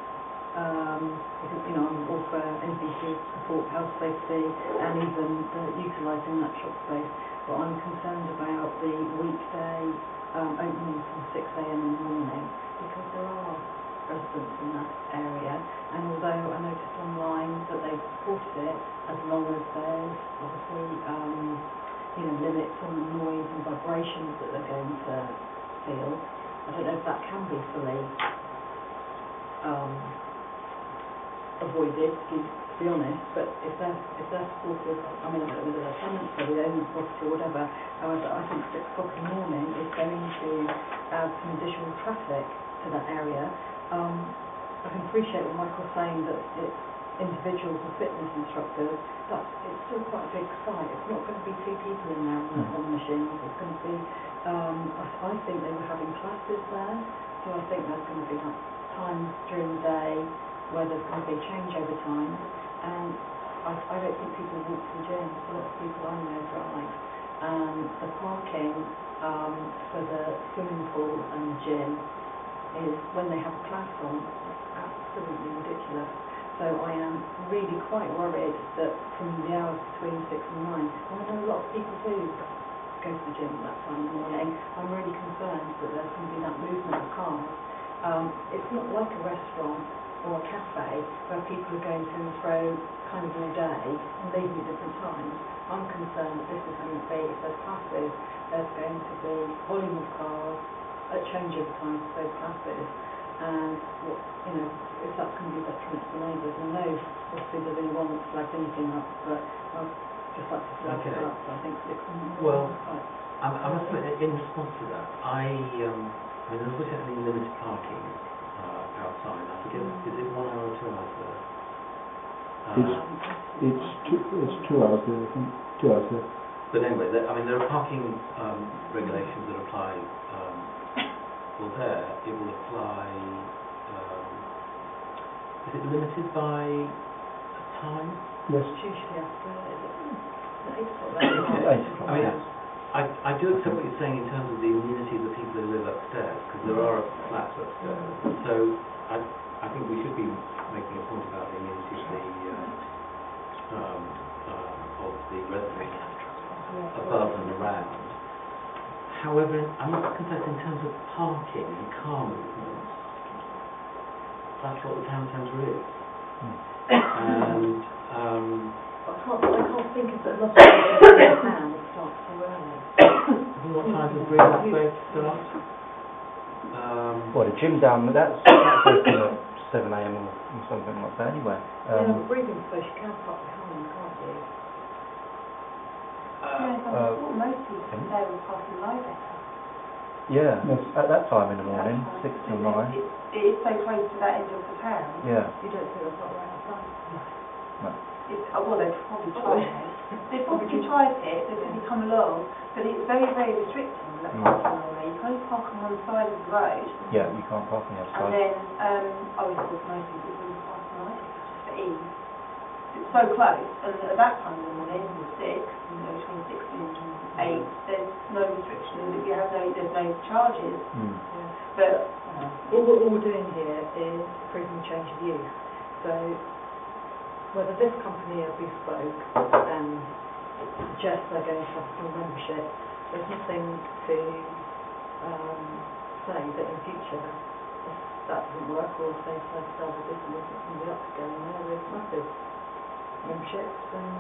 because I'm all for anything to support health, safety, and even utilising that shop space. But I'm concerned about the weekday opening from 6 a.m. in the morning, because there are residents in that area, and although I noticed online that they've supported it, as long as there's obviously limits on the noise and vibrations that they're going to feel. I don't know if that can be fully avoided, to be honest, but if they're supportive, I mean, I don't know whether they're tenants or they own the property or whatever, however, I think 6 o'clock in the morning is going to add some additional traffic to that area. I can appreciate what Michael's saying, that it's individuals and fitness instructors, but it's still quite a big site. It's not going to be 2 people in there on the machines. It's going to be, I think they were having classes there, so I think there's going to be times during the day where there's going to be changeover time, and I don't think people walk to the gym. A lot of people I know drive. The parking for the swimming pool and the gym is, when they have a class on, absolutely ridiculous. So I am really quite worried that from the hours between 6 and 9, and I know a lot of people do go to the gym at that time in the morning, I'm really concerned that there's going to be that movement of cars. It's not like a restaurant or a cafe where people are going to and fro kind of all day and leaving at different times. I'm concerned that this is going to be, if there's classes, there's going to be volume of cars at changeover times for those classes, and if that's going to be detriment to the neighbours. And I know obviously there's only one that's flagged anything up, but I'd just like to flag it up. I think 6 and 9.
Well, I must say, in response to that, I mean, there's certainly limited parking outside. I forget, is it 1 hour or 2 hours there?
It's 2 hours there, I think. 2 hours there.
But anyway, there are parking regulations that apply. Well, there it will apply. Is it limited by time?
Yes.
It's usually after 8 o'clock.
I mean, I do accept what you're saying in terms of the immunity of the people who live upstairs, because there are flats upstairs. So I think we should be making a point about the immunity of the residents above and around. However, I must confess, in terms of parking and car movements, that's what the town centre is. And
I can't think of a lot of people in town that start so early.
what time does Green Space start?
The gym down, that's open at 7 a.m. or something like that anyway.
The breathing space you can park behind, can't you?
Most people there will park in Livetter.
Yeah,
Yes.
at that time in the morning, 6 till 9.
It is so close to that end of the town.
Yeah.
You don't think I've got right outside?
Well, they've probably tried it. They've probably tried it, they've probably come along, but it's very, very restricting, that parking area. You can only park on one side of the road.
Yeah, you can't park on the other
And
side.
then, I would think most people wouldn't park on the right, just for ease. It's so close, and at that time in the morning, 6, between 6 and 8, there's no restriction, there's no charges. But
All we're doing here is approving change of use. So whether this company are bespoke and suggest they're going to have full membership, there's nothing to say that in future if that doesn't work, or if they decide to sell the business and somebody else is going there with massive memberships and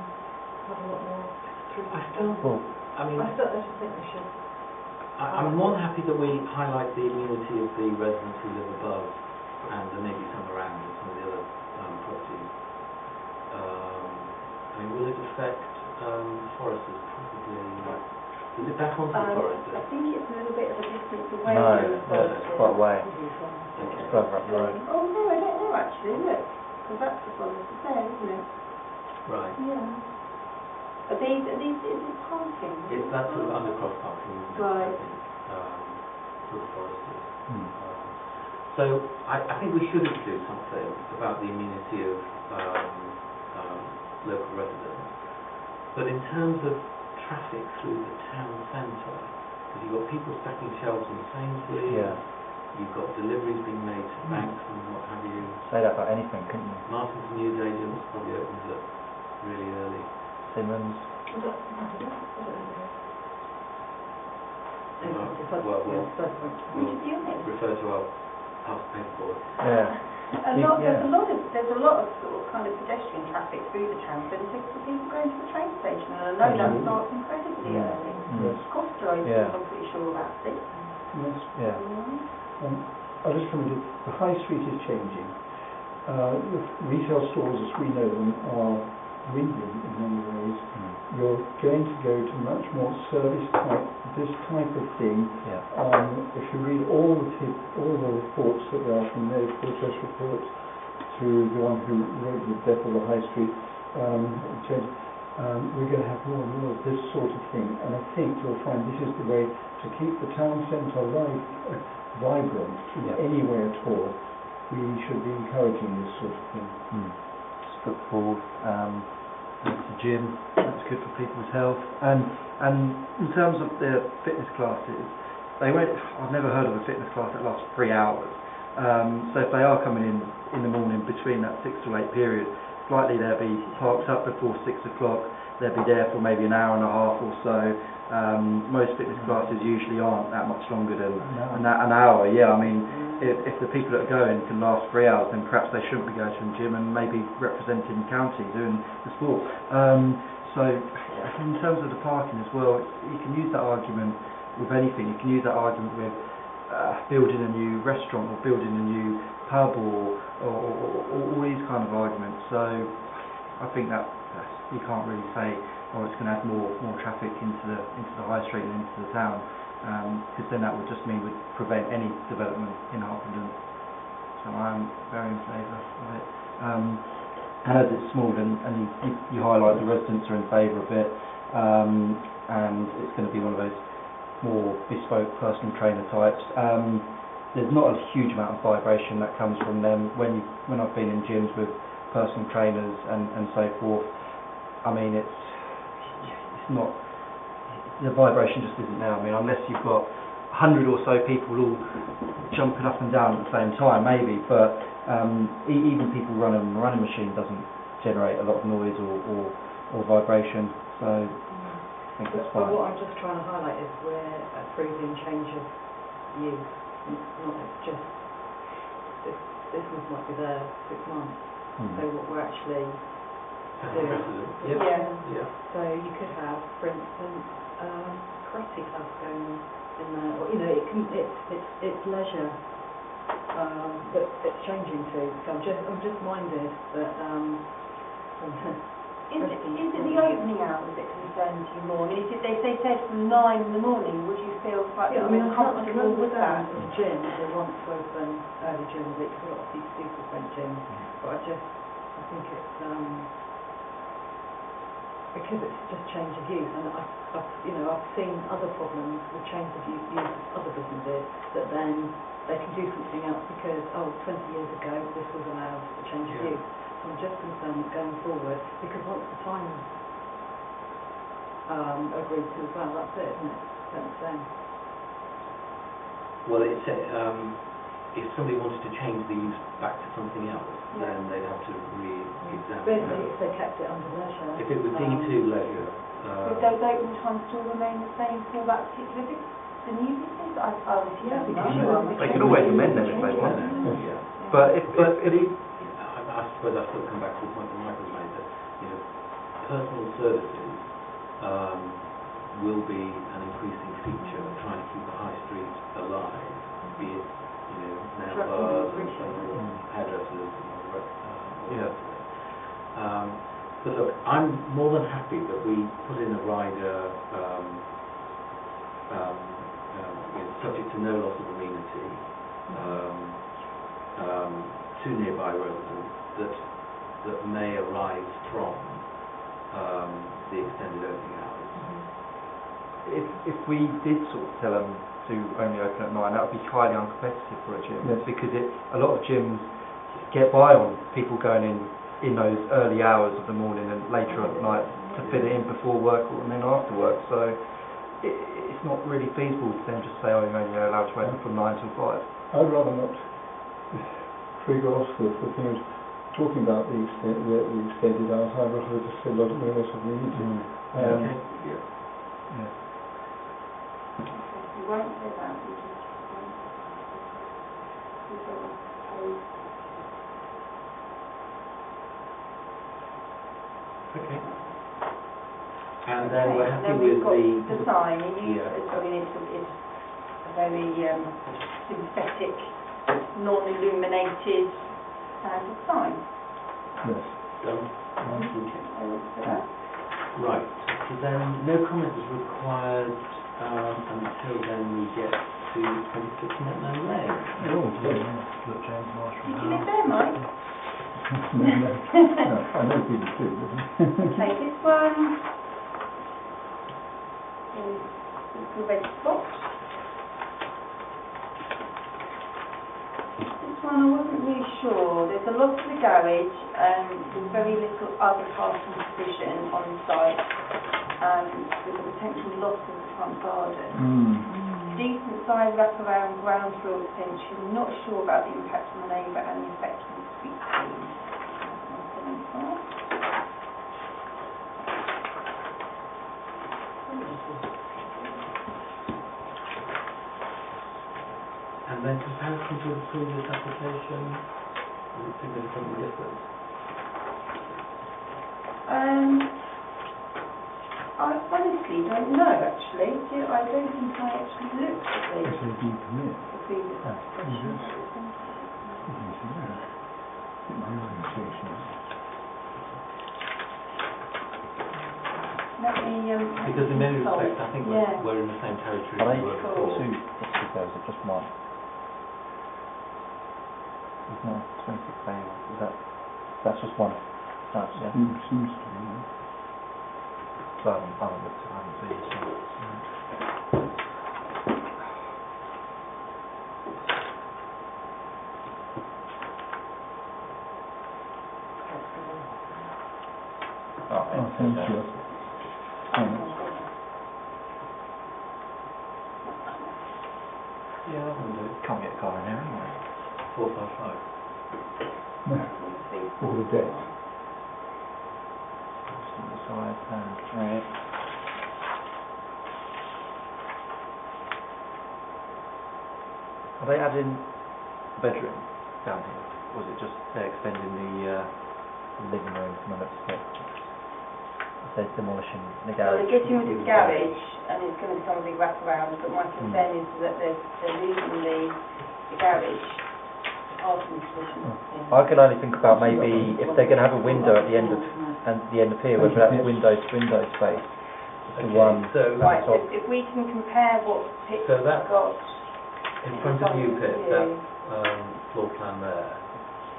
have a lot more through.
I still
just think we should.
I'm more than happy that we highlight the immunity of the residents who live above, and there may be some around in some of the other properties. Will it affect foresters? Probably. Is it back onto the foresters?
I think it's a little bit of a distance away
No,
from the
it's
foresters.
quite a way.
Okay.
It's further up the road.
Oh no, I don't know actually, look, because that's the foresters there, isn't it?
Right.
Yeah. Are these, is it parking?
It's that sort of undercross parking, isn't it?
Right.
I think, for the foresters. So I think we should do something about the immunity of local residents. But in terms of traffic through the town centre, because you've got people stacking shelves in Sainsbury's, you've got deliveries being made to banks and what have you.
Say that about anything, couldn't you?
Martin's Newsagents probably opens up really early.
Simmons.
We'll refer to our past paperboard.
Yeah.
There's a lot of sort of kind of pedestrian traffic through the town centre for people going to the train station, and I know that starts incredibly early. Costa opens, I'm pretty sure about 6.
Yes.
Yeah.
I just commented, the high street is changing. The retail stores, as we know them, are dwindling in many ways. You're going to go to much more service type, this type of thing. If you read all the reports that there are, from the protest report to the one who wrote the death of the high street, we're going to have more and more of this sort of thing. And I think you'll find this is the way to keep the town centre vibrant anywhere at all. We should be encouraging this sort of thing.
Football, the gym, that's good for people's health. And in terms of the fitness classes, I've never heard of a fitness class that lasts 3 hours. So if they are coming in the morning between that 6 to 8 period, it's likely they'll be parked up before 6 o'clock. They'll be there for maybe an hour and a half or so. Most fitness classes usually aren't that much longer than an hour. Yeah, I mean, if the people that are going can last 3 hours, then perhaps they shouldn't be going to the gym and maybe representing the county doing the sport. So in terms of the parking as well, you can use that argument with anything. You can use that argument with building a new restaurant or building a new pub or all these kind of arguments. So I think that you can't really say, oh, it's going to add more traffic into the high street and into the town, because then that would just mean we'd prevent any development in Harpenden. So I'm very in favour of it. And as it's small, and you highlight the residents are in favour of it, and it's going to be one of those more bespoke personal trainer types. There's not a huge amount of vibration that comes from them when I've been in gyms with personal trainers and so forth. I mean, it's not, the vibration just isn't there. I mean, unless you've got 100 or so people all jumping up and down at the same time, maybe, but even people running a running machine doesn't generate a lot of noise or vibration, so I think that's fine.
But what I'm just trying to highlight is we're approving change of use, not just this business might be there 6 months, so what we're actually doing.
Yeah.
So you could have, for instance, karate class going on in there, or it's leisure that it's changing to. So I'm just minded that
Is it the opening hours that concerns you more? I mean, if they said from 9 in the morning, would you feel slightly
Yeah, I mean,
more
I can
comfortable with that.
understand the gym, they want to open early during the week, because a lot of these super spent gyms, but I think it's, because it's just change of use, and I've seen other problems with change of use of other businesses, that then they can do something else because, 20 years ago this was allowed a change of use. So I'm just concerned that going forward, because once the time is agreed to as well, that's it, isn't it? Don't say.
Well, it's, if somebody wanted to change the use back to something else, then they'd have to re-examine
Basically,
that.
if they kept it under leisure.
If it was D2 leisure,
Would those open times still remain the same for that particular business, the new business? I obviously don't know.
They can always amend them if they want.
yeah.
But if
I suppose I still come back to the point that Michael's made, that personal services will be an increasing feature of trying to keep the high street alive, be it nail bars, hairdressers, and all the rest of it. But look, I'm more than happy that we put in a rider subject to no loss of amenity to nearby residents that may arise from the extended opening hours.
if we did sort of tell them to only open at 9, that would be highly uncompetitive for a gym, because a lot of gyms get by on people going in those early hours of the morning and later at night to fit it in before work and then after work. So it's not really feasible to then just say, you're only allowed to open from 9 till 5.
I'd rather not trigger off the things talking about the extended hours. I'd rather just say no loss of amenity.
We won't say that, we just
Okay. And then we're happy
then
with
we've got
the
sign. It's a very synthetic, non-illuminated standard sign.
Yes.
Right. So then no comment is required until then we get to 26 Metland Lane.
Look, James Marshall.
Did you live there, Mike?
No, I know people do.
Okay, this one is the red spot. This one I wasn't really sure. There's a lot of the garage, with very little other parking provision on site, with a potential loss of the front garden. Decent size wraparound ground floor extension. Not sure about the impact on the neighbour and the effect on the street scene. That's my comment on it.
And then comparison to the previous application, is it significantly different?
I honestly don't know, actually. I don't think I actually looked at the previous application. Let me,
Because in many respects, I think we're in the same territory as we were before.
Two goes are just one. There's no 26 A. That's just one. That's
Seems to be.
So I haven't seen it.
Thank you.
Yeah, I will do.
Can't get a car in there anyway.
455.
All the debt.
Just on the side, okay. Are they adding a bedroom down here? Or is it just they're extending the living room from an upstairs? They're demolishing the
So
garage.
they're getting rid of the garage, and it's going to become a big wraparound, but my concern is that they're losing the garage parking position.
I can only think about maybe if they're going to have a window at the end of here, whether that's window to window space, to
Okay,
one.
so,
Right,
top.
if we can compare what
So
Pitt's
that-
got
in front of you, Pip,
you.
that floor plan there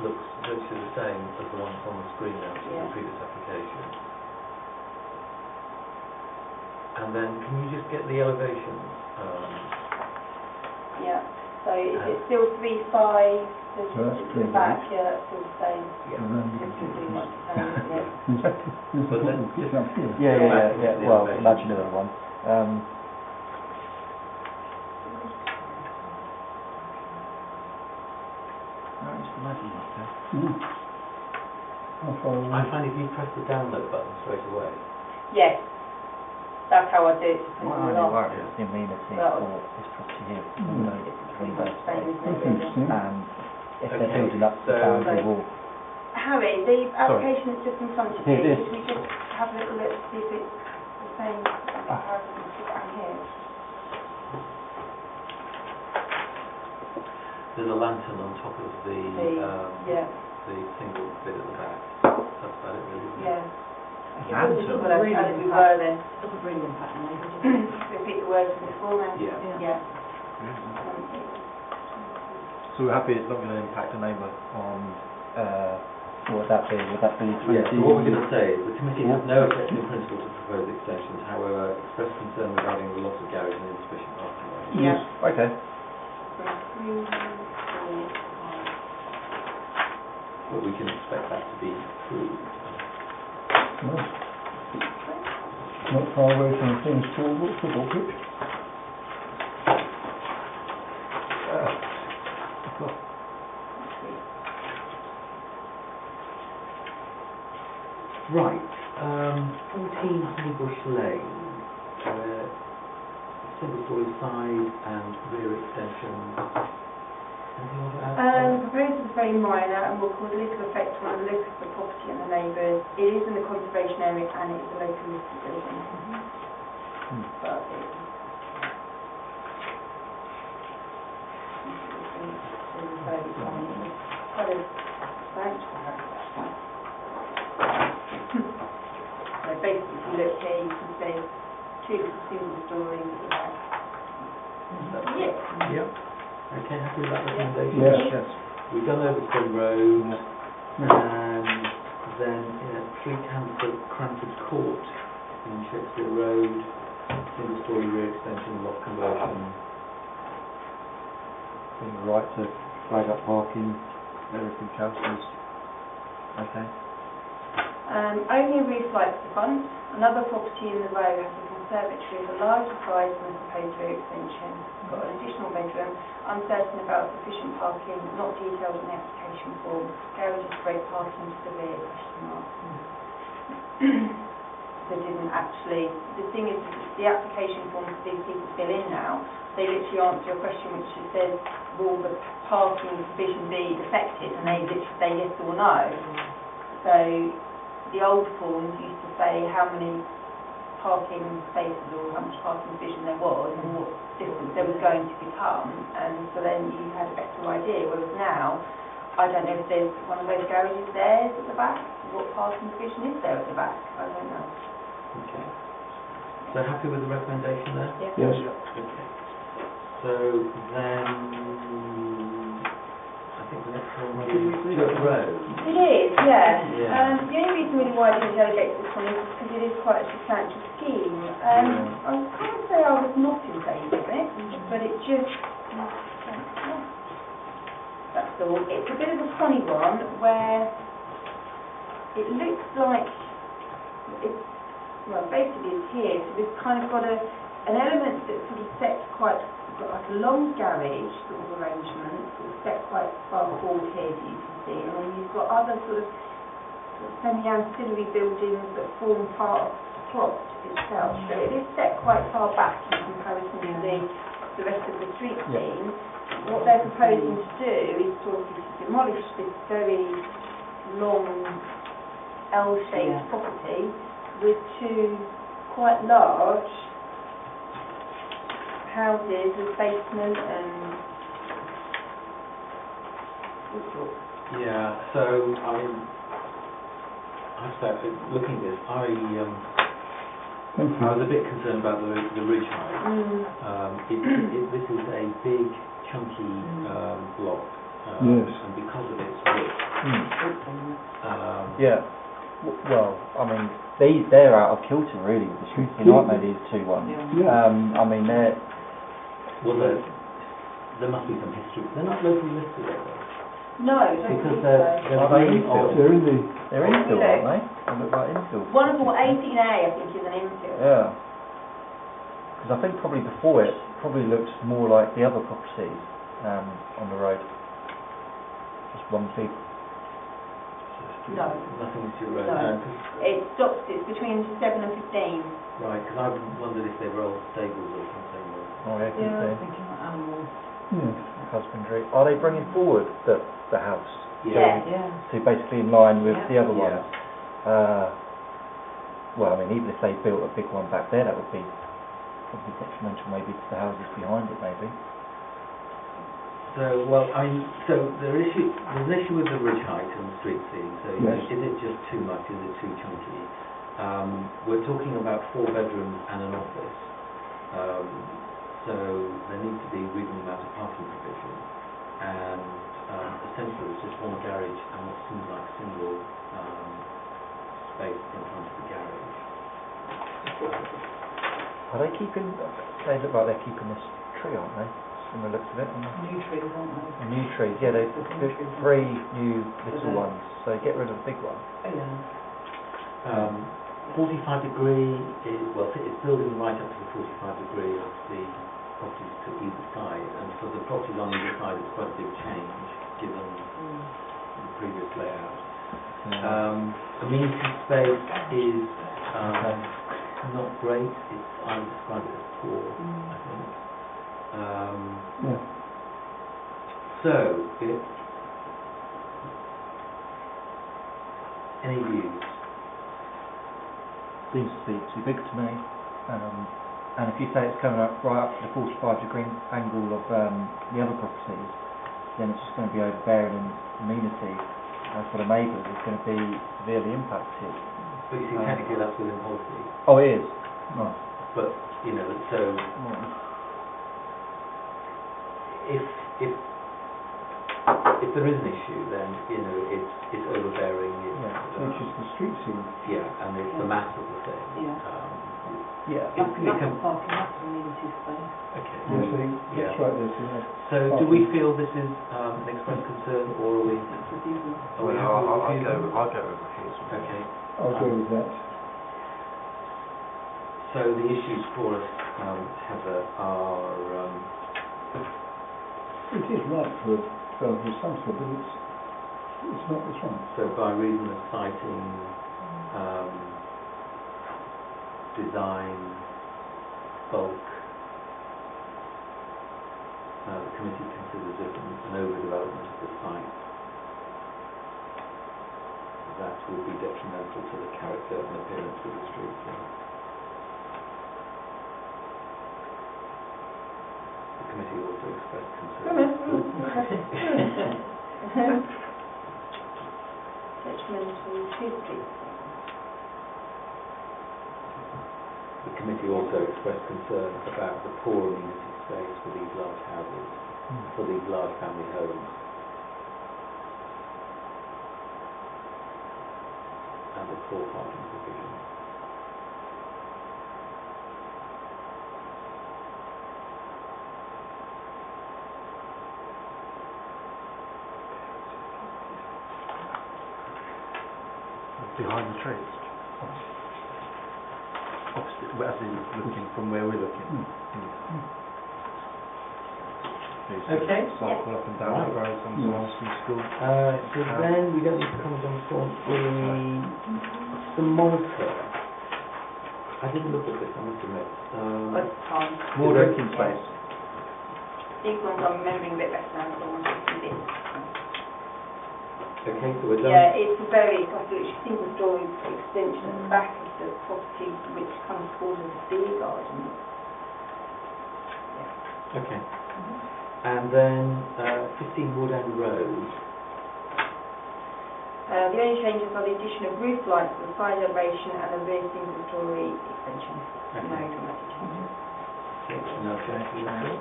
looks virtually the same as the one that's on the screen now, which is
Yeah.
the previous application. And then, can you just get the elevation?
Yeah, so is it still 3.5,
So that's
the
pretty
back, yeah, that's still the same.
Yeah.
It's pretty much the same, isn't it?
But then
It's up here.
Yeah. Well, imagine another one. Imagine that.
How far away?
I find if you press the download button straight away,
Yes, that's how I do it.
What are the worries, the amenity
Well,
for this property here?
Mm.
It's pretty much the same, isn't
That's
it, really?
interesting.
And if they're
Okay,
building up the
so-
boundary wall.
Harry, the application that's just in front of you,
Here it is.
could we just have a little look, see if it's the same comparison as down here?
there's a lantern on top of the
Yeah,
single bit at the back. That's about it, really. isn't it?
yeah.
Lantern.
Well, as we were then,
Doesn't really impact the neighbourhood.
repeat the words from before then.
Yeah.
Yeah.
So we're happy it's not going to impact a neighbour on, what would that be? Would that be 20?
Yeah, so what we're going to say is the committee has no objection in principle to proposed extensions, however, express concern regarding the loss of garage and insufficient parking areas.
Yeah.
Okay.
So 3, 4, 5.
But we can expect that to be approved.
Well, not far away from the team's football pitch.
Right, 14 Honeybush Lane, single story side and rear extension. Anything you want to add?
The proposal is very minor and will cause little effect on the look of the property and the neighbours. It is in the conservation area and it is a local listed building. But it's fairly tiny. It's quite a substantial house actually. So basically if you look here you can see two single stories at the back. That's it.
Yep. Okay, happy with that recommendation?
Yes.
Yes.
We've gone over to the road, and then 3 Cranford Court in Shakespeare Road, single story rear extension, loft conversion.
Being the right to flag up parking, everything else is okay.
Only a roof light to the front. Another property in the row has a conservatory of a larger size than the proposed rear extension. It's got an additional bedroom. Uncertain about sufficient parking, not detailed in the application form. Garage is great parking to the rear, question mark. So didn't actually, the thing is, the application form that these people fill in now, they literally answer a question which just says, will the parking provision be affected? And they literally say yes or no. So the old forms used to say how many parking spaces or how much parking provision there was and what distance there was going to become, and so then you had a better idea. Whereas now, I don't know if there's one of those garages there at the back, what parking provision is there at the back, I don't know.
Okay. So happy with the recommendation there?
Yes.
Okay. So then, I think the next one is Stuart Road.
It is, yeah.
Yeah.
The only reason really why I didn't delegate this one is because it is quite a substantial scheme. I can't say I was not in favour of it, but it just... That's all. It's a bit of a funny one where it looks like... Well, basically it's here, so it's kind of got an element that's sort of set quite... got like a long garage sort of arrangement, sort of set quite far forward here, as you can see, and then you've got other sort of semi-ancillary buildings that form part of the plot itself. So it is set quite far back in comparison to the rest of the street scene. What they're proposing to do is to demolish this very long L-shaped property with two quite large houses with basement and all sorts.
Yeah, so I started looking at this.
Thank
I
you.
was a bit concerned about the ridge height. This is a big, chunky block,
Yes.
and because of its width,
Yeah. Well, I mean, they're out of kilter really with the street scene, aren't they, these two ones?
Yeah.
I mean, they're...
well, there must be some history. They're not locally listed, are they?
No, I don't
Because
think
they're
so.
Are they
really
infill?
old.
They're in the,
They're infill, aren't they? They look like infill.
One of them, 18A, I think, is an infill.
Yeah. Because I think probably before it probably looked more like the other properties on the road. Just one big.
No.
Nothing to your road.
No. It stops, it's between 7 and 15.
Right, because I wondered if they were old stables or something.
Oh yeah, could
Yeah, I was
be.
thinking like animals.
yes.
Husbandry. Are they bringing forward the house?
Yeah.
Yeah.
So basically in line with the other
Yeah.
ones. Well, I mean, even if they built a big one back there, that would be probably detrimental maybe to the houses behind it, maybe.
So, well, I mean, so there's an issue with the ridge height and the street scene. So, you know,
Yes.
is it just too much? Is it too chunky? We're talking about 4 bedrooms and an office. So there needs to be a reasonable amount of parking provision. And essentially it's just one garage and what seems like a single space in front of the garage.
Are they keeping... They look like they're keeping this tree, aren't they? From the looks of it.
New trees, aren't they?
The new trees, yeah, they've 3 new little ones, so get rid of the big one.
Oh, yeah.
45 degree is, well, it's building right up to the 45 degree of the properties to either side, and for the properties on either side it's quite a big change given the previous layout. Amenity space is not great. It's, I would describe it as poor, I think.
Yeah.
So, any views?
Seems to be too big to me. And if you say it's coming up right up to the 45-degree angle of the other properties, then it's just going to be overbearing in amenity. And for the neighbours, it's going to be severely impacted.
But you see, technically that's within policy.
Oh, it is?
Right.
But, you know, so if there is an issue, then, you know, it's overbearing.
Which is the street scene.
Yeah, and it's the mass of the thing.
Yeah.
Yeah.
That's parking, that's amenity space.
Okay.
Yes, I think
Yeah.
that's right there, so yeah.
So do we feel this is an express concern, or are we?
Well, I'll go with refusal.
Okay.
I'll go with that.
So the issues for us, Heather, are
It is right for a fellow who's some sort, but it's not this one.
so by reason of citing design, bulk, the committee considers it an overdevelopment of the site. That will be detrimental to the character and appearance of the street. The committee also expressed concern.
Detrimental to streets.
The committee also expressed concern about the poor amenity space for these large houses, for these large family homes. And the poor parking provision.
Behind the trees. Opposite, as in looking from where we're looking.
Okay.
Cycle up and down the road sometimes from school.
So then we don't need to comment on point the monitor. I didn't look at this, I must admit.
That's fine.
More drinking space.
These ones I'm remembering a bit better now, because I wanted to see this.
Okay, so we're done.
Yeah, it's a very, like a single-story extension at the back of the property, which comes forward as a beer garden.
Okay. And then 15 Wood End Road.
The only changes are the addition of roof lights for the side elevation and a rear single storey extension. No dramatic changes.
No changes at all.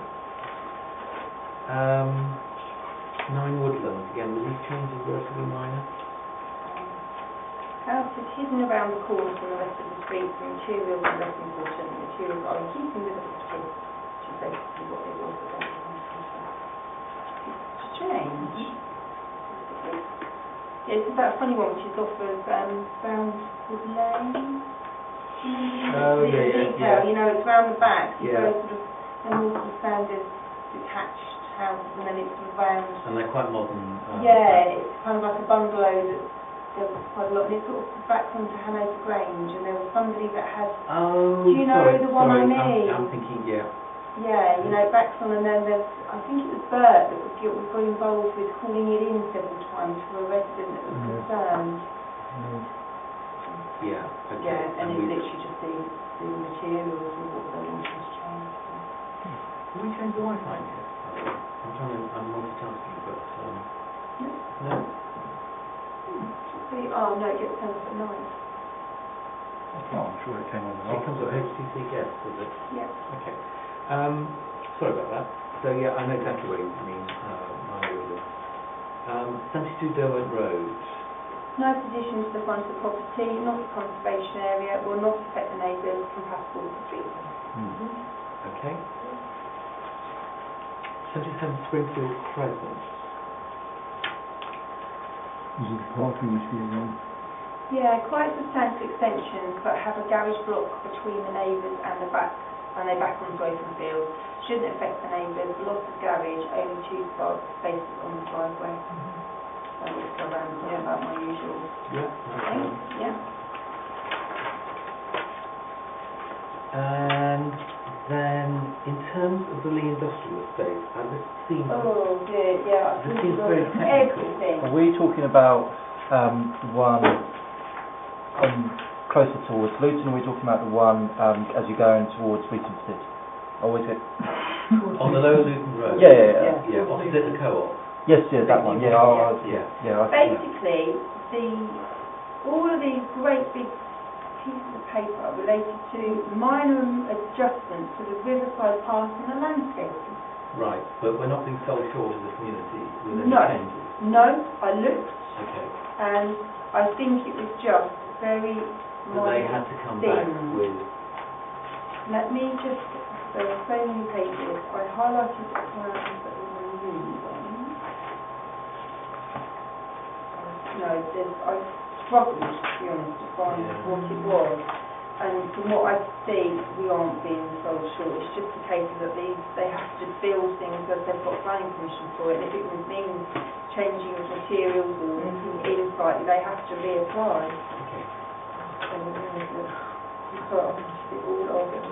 9 Woodlands, again, were these changes relatively minor?
House is hidden around the corner from the rest of the street, the materials are less important. The materials are in keeping with the property, which is basically what they were for them. Strange. Yeah, it's that funny one which is off of Boundwood Lane.
Oh,
The detail, you know, it's round the back. You
Yeah.
go sort of, then all the standard detached houses, and then it's sort of round.
And they're quite modern.
Yeah, it's kind of like a bungalow that there was quite a lot, and it sort of backs onto Hanover Grange, and there was somebody that had,
Oh,
do you know
sorry,
the one I
sorry,
mean?
I'm thinking, yeah.
Yeah, you know, it backs on, and then there's, I think it was Bert that got involved with calling it in several times for a resident that was concerned.
Yeah, okay.
Yeah, and it's literally just the materials and what they wanted to change.
Can we change the Wi-Fi in here? I'm multitasking, but, no?
Oh, no, it gets turned off at night.
Oh, I'm sure it came on the
It comes up HTC guest, does it?
Yeah.
Okay. Sorry about that. So yeah, I know exactly what you mean. I would. 72 Derwent Road.
No addition to the front of the property, not a conservation area, will not affect the neighbours, compatible with the street.
Okay. 77 Springfield Crescent.
Is it parking issue again?
Yeah, quite substantial extensions, but have a garage block between the neighbours and the back, and they back onto open field. Shouldn't affect the neighbours. Lots of garage, only 2 spaces on the driveway. So I'll just go around and talk about my usual
Yeah.
thing. Yeah.
And then, in terms of the Lee Industrial Estate, this seems
Oh dear, yeah.
This seems very technical.
Everything.
Are we talking about the one closer towards Luton, or are we talking about the one as you're going towards Fleetingstead? Or is it?
on the Lower Luton Road.
Yeah.
Opposite the co-op.
Yes, that one. Yeah,
Basically, all of these great big pieces of paper are related to minor adjustments to the riverside path and the landscaping.
Right, but we're not being sold short as a community with any
No.
changes.
No, I looked,
Okay.
and I think it was just very
So they had to come back
things.
with.
Let me just, there are so many pages. I highlighted the plans that were removed. No, I struggled, to be honest, to find what it was. And from what I see, we aren't being sold short. It's just a case that they have to build things as they've got planning permission for it. And if it means changing of materials or anything in slightly, they have to reapply.
Okay.
So we've got it all of it.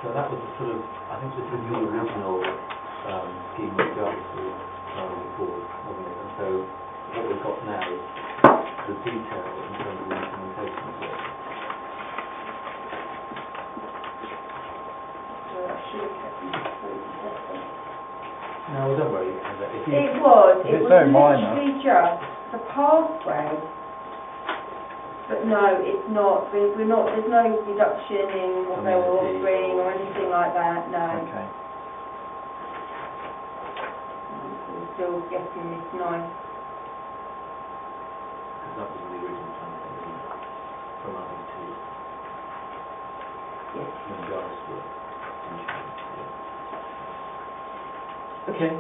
So that was a sort of, I think this is your original scheme of regards to board, wasn't it? And so what we've got now is the detail in terms of the implementation of it.
So I should have kept them completely separate.
No, well, don't worry. If you,
It was
very minor.
literally just the pathway. But no, it's not. We're not. There's no reduction in what they were offering or anything like that. No.
Okay.
We're still getting this nice.
because that was the original plan from RE2.
Yes.
When Jarvis were insurance, yeah. Okay.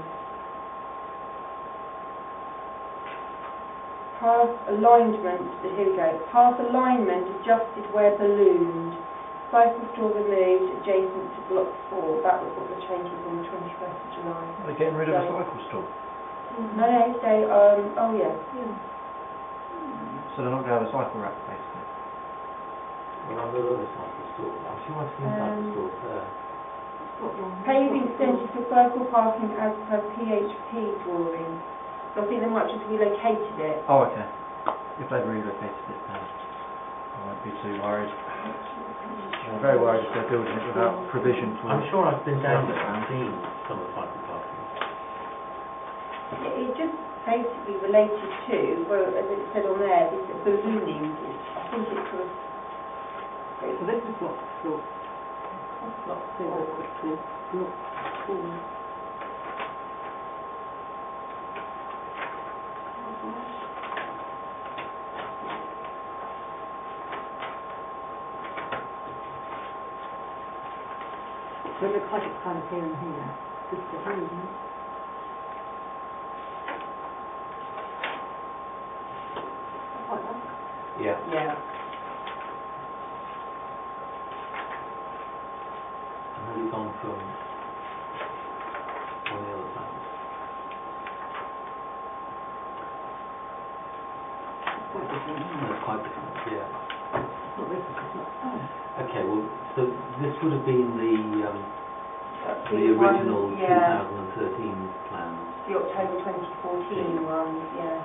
Path alignment, here we go. Path alignment adjusted where ballooned. Cycle store removed adjacent to block 4. That was what the change was on the 21st of July.
Are they getting rid of the cycle store?
No, they, oh yeah.
So they're not going to have a cycle rack, basically?
Well, I've got other cycle stores. I'm sure I've seen cycle stores there.
Paving extension to circle parking as per PHP drawing. So I think they might just relocated it.
Oh, okay. If they've relocated it, then I won't be too worried. I'm very worried if they're building it without provision for...
I'm sure I've been down there and seen some of the cycle parking.
It just basically related to, well, as it said on there, this ballooning. I think it's sort of...
So this is block 4. Block 4 quickly. Block 4. So it looks like it's kind of here and here. This bit here, isn't it? Like that.
Yeah.
Yeah.
And has it gone from on the other side?
It's quite different, isn't it?
That's quite different, yeah.
It's not this, it's not... Oh.
Okay, well, so this would have been the
These ones,
original
yeah.
2013 plan.
The October 2014 one, yeah.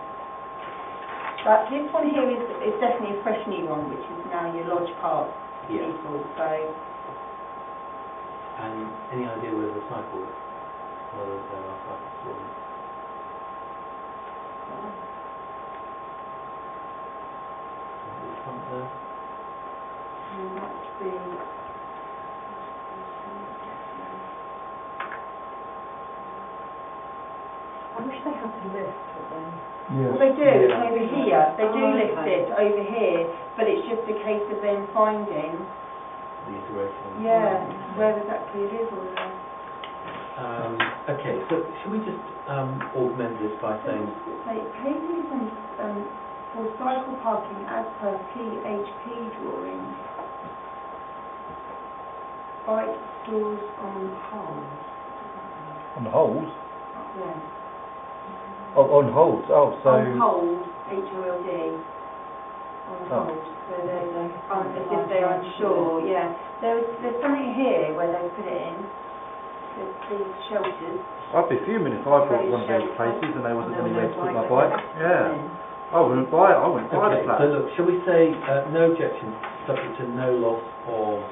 But this one here is definitely a fresh new one, which is now your Lodge Park
Yeah.
people, so...
And any idea where the cycle, whether there are cycles or not? The front there?
Might be...
I wish they had to list what they...
Yes.
Well, they do,
Yeah.
it's over here. They do
Oh,
list
okay.
it over here, but it's just a case of them finding,
The iteration?
yeah, where exactly it is or there.
Okay, so should we just augment this by saying,
Paving and for cycle parking as per PHP drawing. Bike stores on hold.
On hold?
Up there.
Oh, on hold. Oh, so...
On hold, H-O-L-D. On
Oh.
hold. So they're as if they're unsure, yeah. There's something here where they put it in. There's these shelters.
I'd be fuming if I bought one of these places and there wasn't anywhere to put my bike. Yeah. I wouldn't buy it. I wouldn't buy the
okay,
flat.
so look, shall we say no objection, subject to no loss of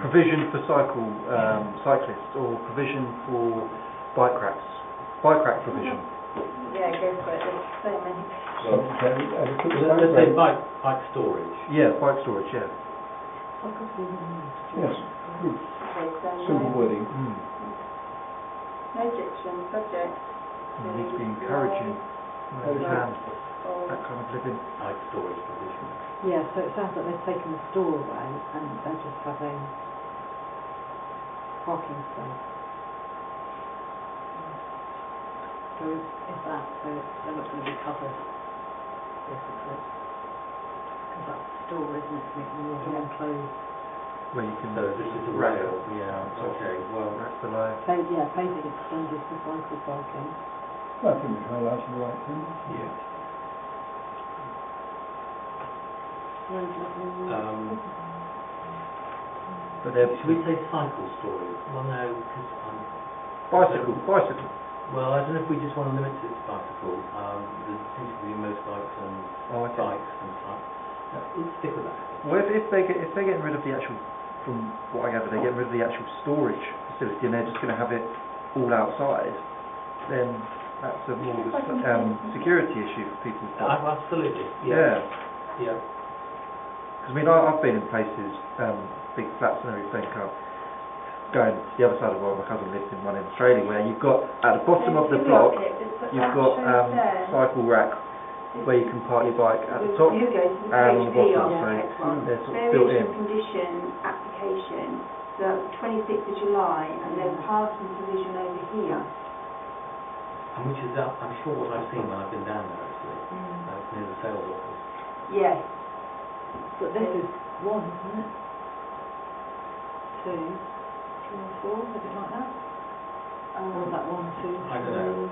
Provision for cyclists or provision for bike racks. Bike rack provision.
Yeah, go for it. There's so many.
let's say bike storage.
Yeah, bike storage, yeah.
Yes, good.
Okay, so
Simple wording.
no objection, subject.
We need to be encouraging where we can that kind of living.
Bike storage provision.
Yeah, so it sounds like they've taken the store away and they're just having parking space. So is that, so they're not going to be covered, basically? Because that's the store, isn't it, to make them more enclosed?
Where you can...
So this is the rail, yeah, okay, well,
Rack below.
Yeah, paving extended for cycle parking.
I think we've highlighted the right thing.
yeah.
Road level.
But they're...
Should we say cycle storage? Well, no, because
Bicycle.
well, I don't know if we just want to limit it to bicycle. There seems to be motorbikes and
Oh, okay.
bikes and stuff. Let's stick with that.
Well, if they're getting rid of the actual, from what I gather, they're getting rid of the actual storage facility and they're just going to have it all outside, then that's a more of a security issue for people.
Absolutely.
Yeah.
Yeah.
Because I mean, I've been in places, big flats and everything, going to the other side of the world. My cousin lived in one in Australia where you've got, at the bottom of the block, you've got cycle rack where you can park your bike at the top
Here we go, so the
and on the
PHP
bottom,
on
so
the next one.
they're sort of built in.
Variation condition application, so that's 26th of July, and there's parking provision over here.
And which is, I'm sure what I've seen when I've been down there actually. That's near the sales office.
Yes.
But this is 1, isn't it? 2, 3 and 4, is it like that? Or is that 1, 2, 3?
I don't know.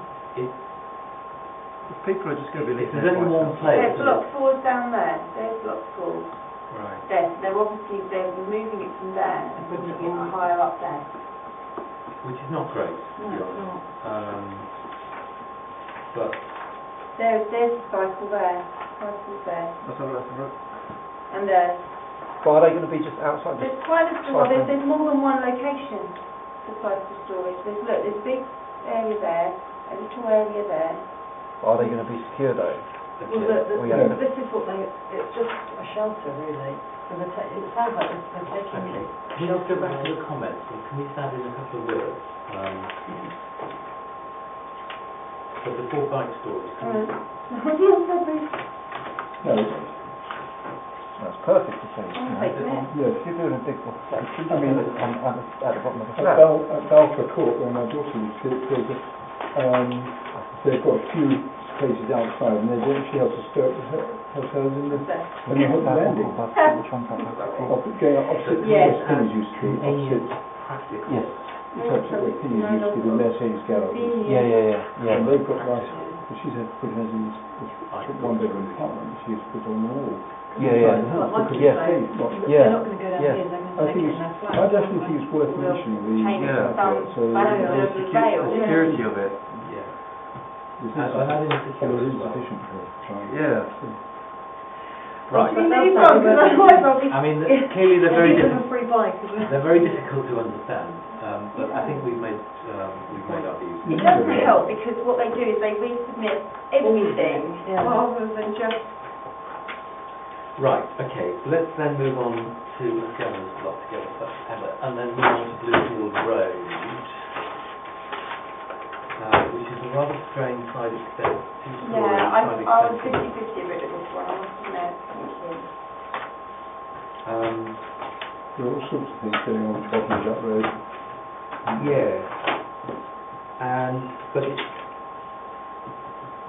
If people are just going to be
If
leaving
there's
their
any
bikes
one
outside,
There's block 4's down there, there's block 4.
Right.
They're obviously, they're moving it from there and putting it higher up there.
Which is not great.
No, it's not.
But
There's the cycle there, cycle's there,
Let's have a look.
and there's,
But are they going to be just outside the...
There's quite a well, there's more than one location for cycle storage. There's a big area there, a little area there.
Are they going to be secure though?
Well, this is what it's just a shelter really. So it sounds like they're taking
Okay. Can you go back to the comments, and can we stand in a couple of words? So before bike storage, can we...
No,
That's perfect to say.
yes.
You're doing a big one.
I mean,
at the bottom of the
at
flat.
Balfour Court, where my daughter lives, they've got a few places outside, and they don't actually have to start hotels in the landing.
Which one's that?
Going opposite
Yes.
where Penny's used to be, opposite,
Practical.
Yes.
it's opposite where Penny's used to be, the Mercedes garage.
Yeah.
And they've got nice, but she's had put hers in this one-bedroom apartment, she's put on the wall.
Yeah.
It's not like
Because
you
it's
say,
safe, not-
they're not going to go down
Yeah.
here, they're going
I
to take
think
it in
it's,
their flat.
I definitely think it's worth mentioning the
change
outlet, so
some back
there's
of the veil.
The security of it.
Yeah.
no
And that is secure
it
as
is
well.
sufficient for trying.
Yeah.
Right.
You really wrong, because otherwise I'll be...
I mean, clearly they're very
Give them
difficult.
a free bike as well.
They're very difficult to understand, but I think we've made our views.
It doesn't help, because what they do is they resubmit everything,
Yeah.
rather than just...
Right, okay, let's then move on to, let's go on this block together, and then move on to Bluefield Road, which is a rather strange side extent, two-storey
Yeah,
side
I was
extension.
50-50 rid of this one, I must admit, thank you.
There are all sorts of things going on which bottom of that road.
Yeah, but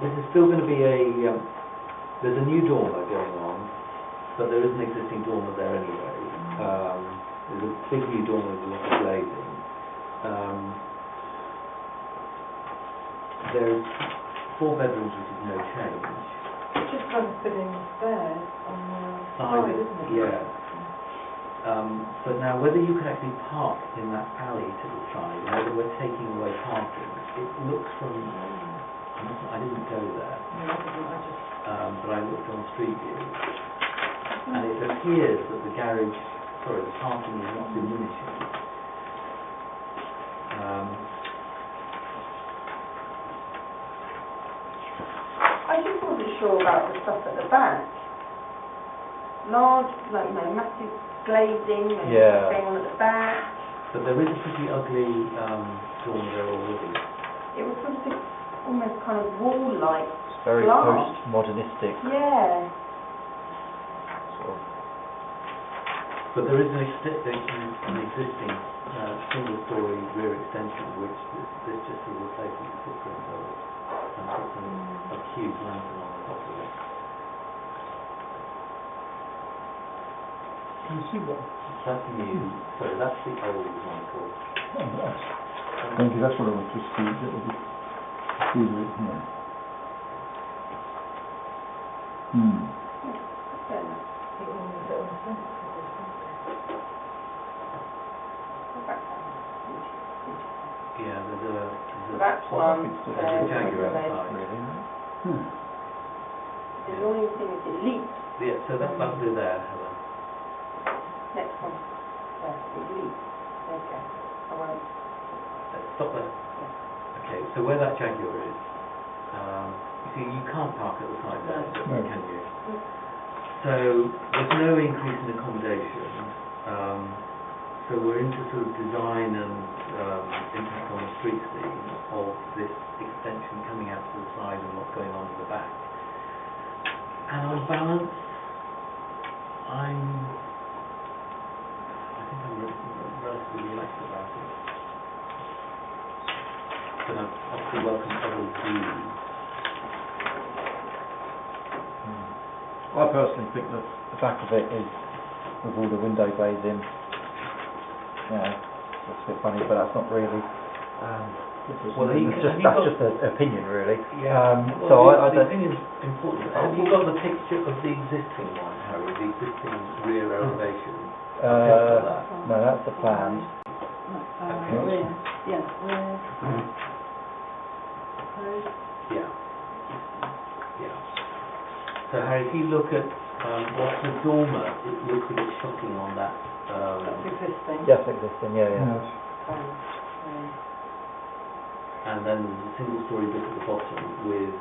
this is still going to be there's a new dormer going on, but there is an existing dormer there anyway. There's a big new dormer with a lot of glazing. There's 4 bedrooms, which is no change.
It's just kind of putting stairs on the side, isn't it?
Yeah. But now, whether you can actually park in that alley to the side, and whether we're taking away parking, it looks from... I didn't go there, but I looked on Street View, and it appears that the parking is not diminishing.
I just wasn't sure about the stuff at the back. Large, massive glazing and
Yeah.
stuff going on at the back.
But there is a pretty ugly dormer there already.
It was sort of almost kind of wall-like.
It's very
Glass.
post-modernistic
Yeah.
sort of.
But there is an existing single-storey rear extension, which this just sort of replaces the footprint of it, and puts a huge lantern on the top of it.
Can you see that?
That's new. Sorry, that's the old Michael.
Oh, nice. Thank you, that's what I want to see. That will be here.
Fair enough.
Yeah, there's
That one.
there's a Jaguar
red.
outside.
The annoying thing is it leaks.
Yeah, so that's under there, Helen.
Next one. There, it leaks. There you go. I won't.
Stop there. Okay, so where that Jaguar is, you see, you can't park at the side there,
No.
can you? So there's no increase in accommodation. So we're into sort of design and impact on the street scene of this extension coming out to the side and what's going on to the back. And on balance, I think I'm relatively relaxed about it. But I obviously welcome other views.
I personally think that the back of it is, with all the window bays in, that's a bit funny, but that's not really.
Well,
That's just an opinion, really.
Yeah.
So
Well,
I
the
don't.
thing is important. Have you got the picture of the existing one, Harry? The existing rear elevation?
No, that's the plan.
Okay.
Yeah.
Yeah. Yeah. So Harry, if you look at What's the dormer? It looks a bit shocking on that.
That's existing.
Yes, existing, yeah.
Yes.
And then there's a single-story bit at the bottom with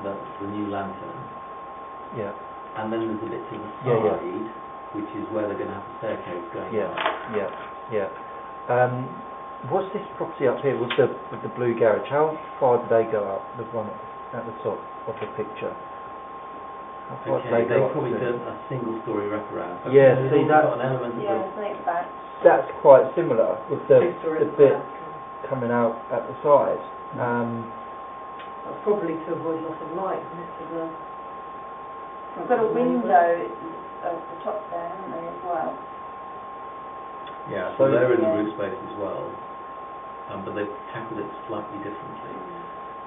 the new lantern.
Yeah,
And then there's a bit to the
Yeah, yeah.
side, which is where they're going to have the staircase going
yeah,
up.
yeah. What's this property up here with the blue garage? How far do they go up? The one at the top of the picture. How far do
Okay,
they
they've
go up
probably
to?
done a single-story wraparound.
Yeah,
They've
see,
also
that-
got an element of
Yeah, snake back.
That's quite similar with the
Two-story
bit
back.
coming out at the side.
That's probably to avoid loss of light, isn't it, to the...
We've got a window at the top there, haven't they, as well?
Yeah,
So-
so they're in the
Yeah.
roof space as well, but they've tackled it slightly differently.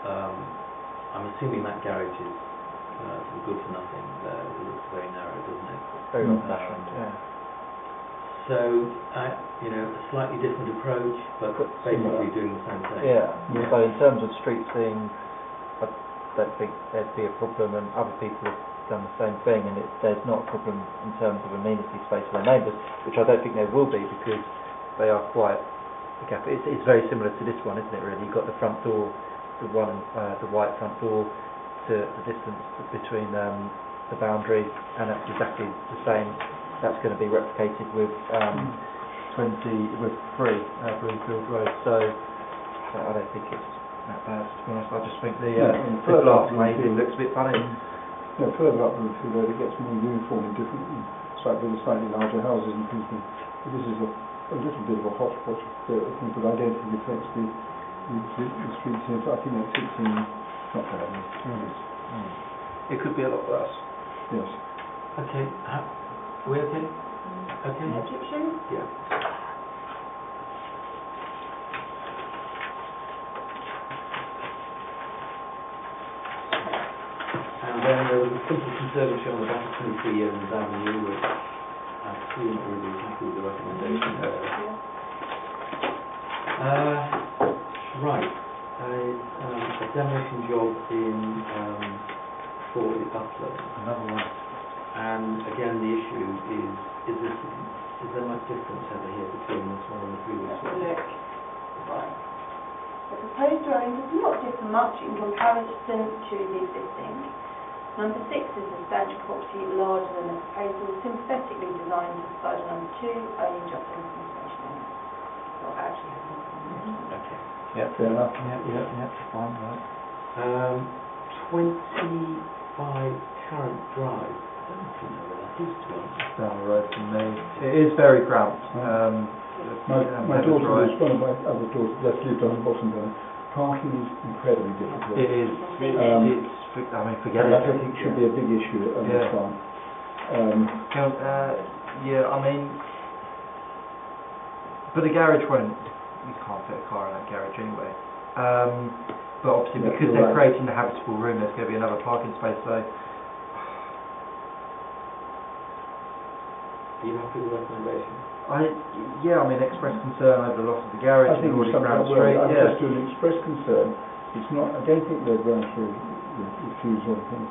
I'm assuming that garage is sort of good for nothing there. It looks very narrow, doesn't it?
Very old-fashioned, yeah.
So, you know, a slightly different approach, but
But
basically doing the same thing.
Yeah.
Yeah.
So in terms of street scene, I don't think there'd be a problem, and other people have done the same thing, and there's not a problem in terms of amenity space for their neighbours, which I don't think there will be because they are quite a gap. It's very similar to this one, isn't it? Really, you've got the front door, the white front door, to the distance between the boundary, and that's exactly the same. That's going to be replicated with 3 Bloomfield Road. So I don't think it's that bad, to be honest. I just think the glass maybe looks a bit funny.
No, further up the road it gets more uniform and different, and slightly larger houses and things. But this is a little bit of a hodgepodge of things, but I don't think it affects the street scene. I think that fits in not bad.
It could be a lot worse.
Yes.
Okay, we okay? Okay?
Egyptian?
Yeah. And then there was a simple conservatory on the back of 23 Yearlands Avenue, which I assume already was happy with the recommendation there. Right, a demolition job in Crawley, Butler.
Another one.
And again, the issue is there much difference over here between this one and the previous
Let's
one?
look. Right. The proposed drawing does not differ much in comparison to the existing. Number 6 is a substantial property larger than the proposal, sympathetically designed to side of number 2, only just in information. Not actually.
Okay.
Yeah,
Fair enough.
Yeah, fine, right.
25 Current Drive. I don't know if you know where that is, to be honest.
Down the road from me. It is very cramped.
My daughter, one of my other daughters, just lived on the bottom there. Parking is incredibly difficult.
It is. Forget
And
it.
I think it should be a big issue at this time.
But the garage won't. You can't fit a car in that garage anyway. But obviously,
Yeah,
because
you're
they're
right.
creating the habitable room, there's going to be another parking space. So
Are you happy with the recommendation?
express concern over the loss of the garage
I think
and already
something
cramped
well,
street.
I'm
Yeah.
just doing express concern. It's not, I don't think they're going to refuse or anything.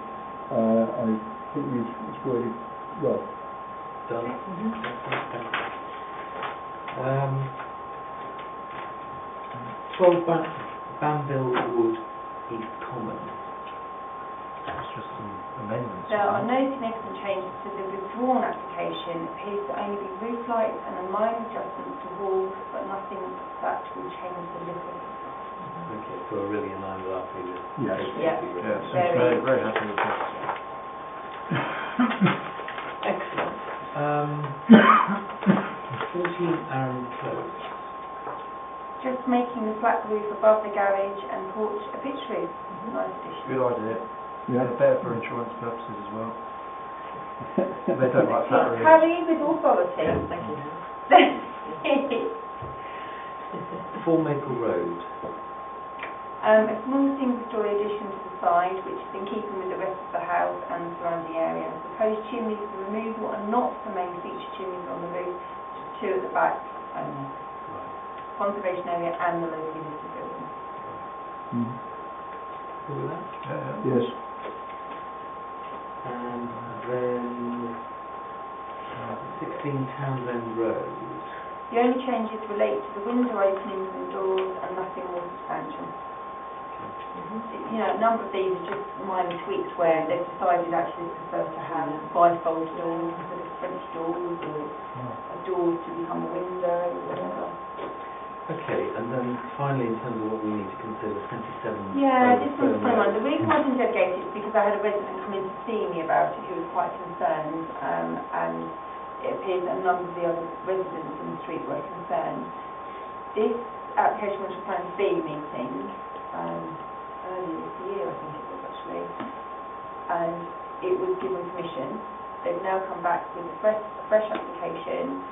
I think it's worded well.
Done. Okay. 12 Banville Wood, East Common.
It's just some amendments.
There are no significant changes to the withdrawn application. It appears to only be roof lights and a minor adjustment to walls, but nothing that will change the look of the property.
Okay, so we're really in line with our previous.
Yes.
Yeah.
Yeah, so
Very-
very, very happy with this.
Excellent. 14 Aaron Close.
Just making the flat roof above the garage and porch a pitch roof. Nice addition.
Good idea.
Yeah.
Better for insurance purposes as well. They don't like flat roofs.
Harry with authority.
Thank you.
4 Maple Road.
A small single-storey addition to the side, which is in keeping with the rest of the house and the surrounding area. Proposed chimneys for removal and not the main feature chimneys on the roof, just 2 at the back only. Conservation area and the locally listed building.
Mm.
Good with that?
Yeah.
Yes.
And 16 Townsend Road.
The only changes relate to the window openings and doors and nothing more substantial. You know, a number of these are just minor tweaks where they've decided actually they prefer to have bifold doors instead of French doors, or a door to become a window, or whatever.
Okay, and then finally, in terms of what we need to consider, 27.
Yeah, this one's a funny one. The reason I didn't delegate it is because I had a resident come in to see me about it who was quite concerned, and it appears that a number of the other residents in the street were concerned. This application was for a B meeting earlier this year, I think it was actually, and it was given permission. They've now come back with a fresh application,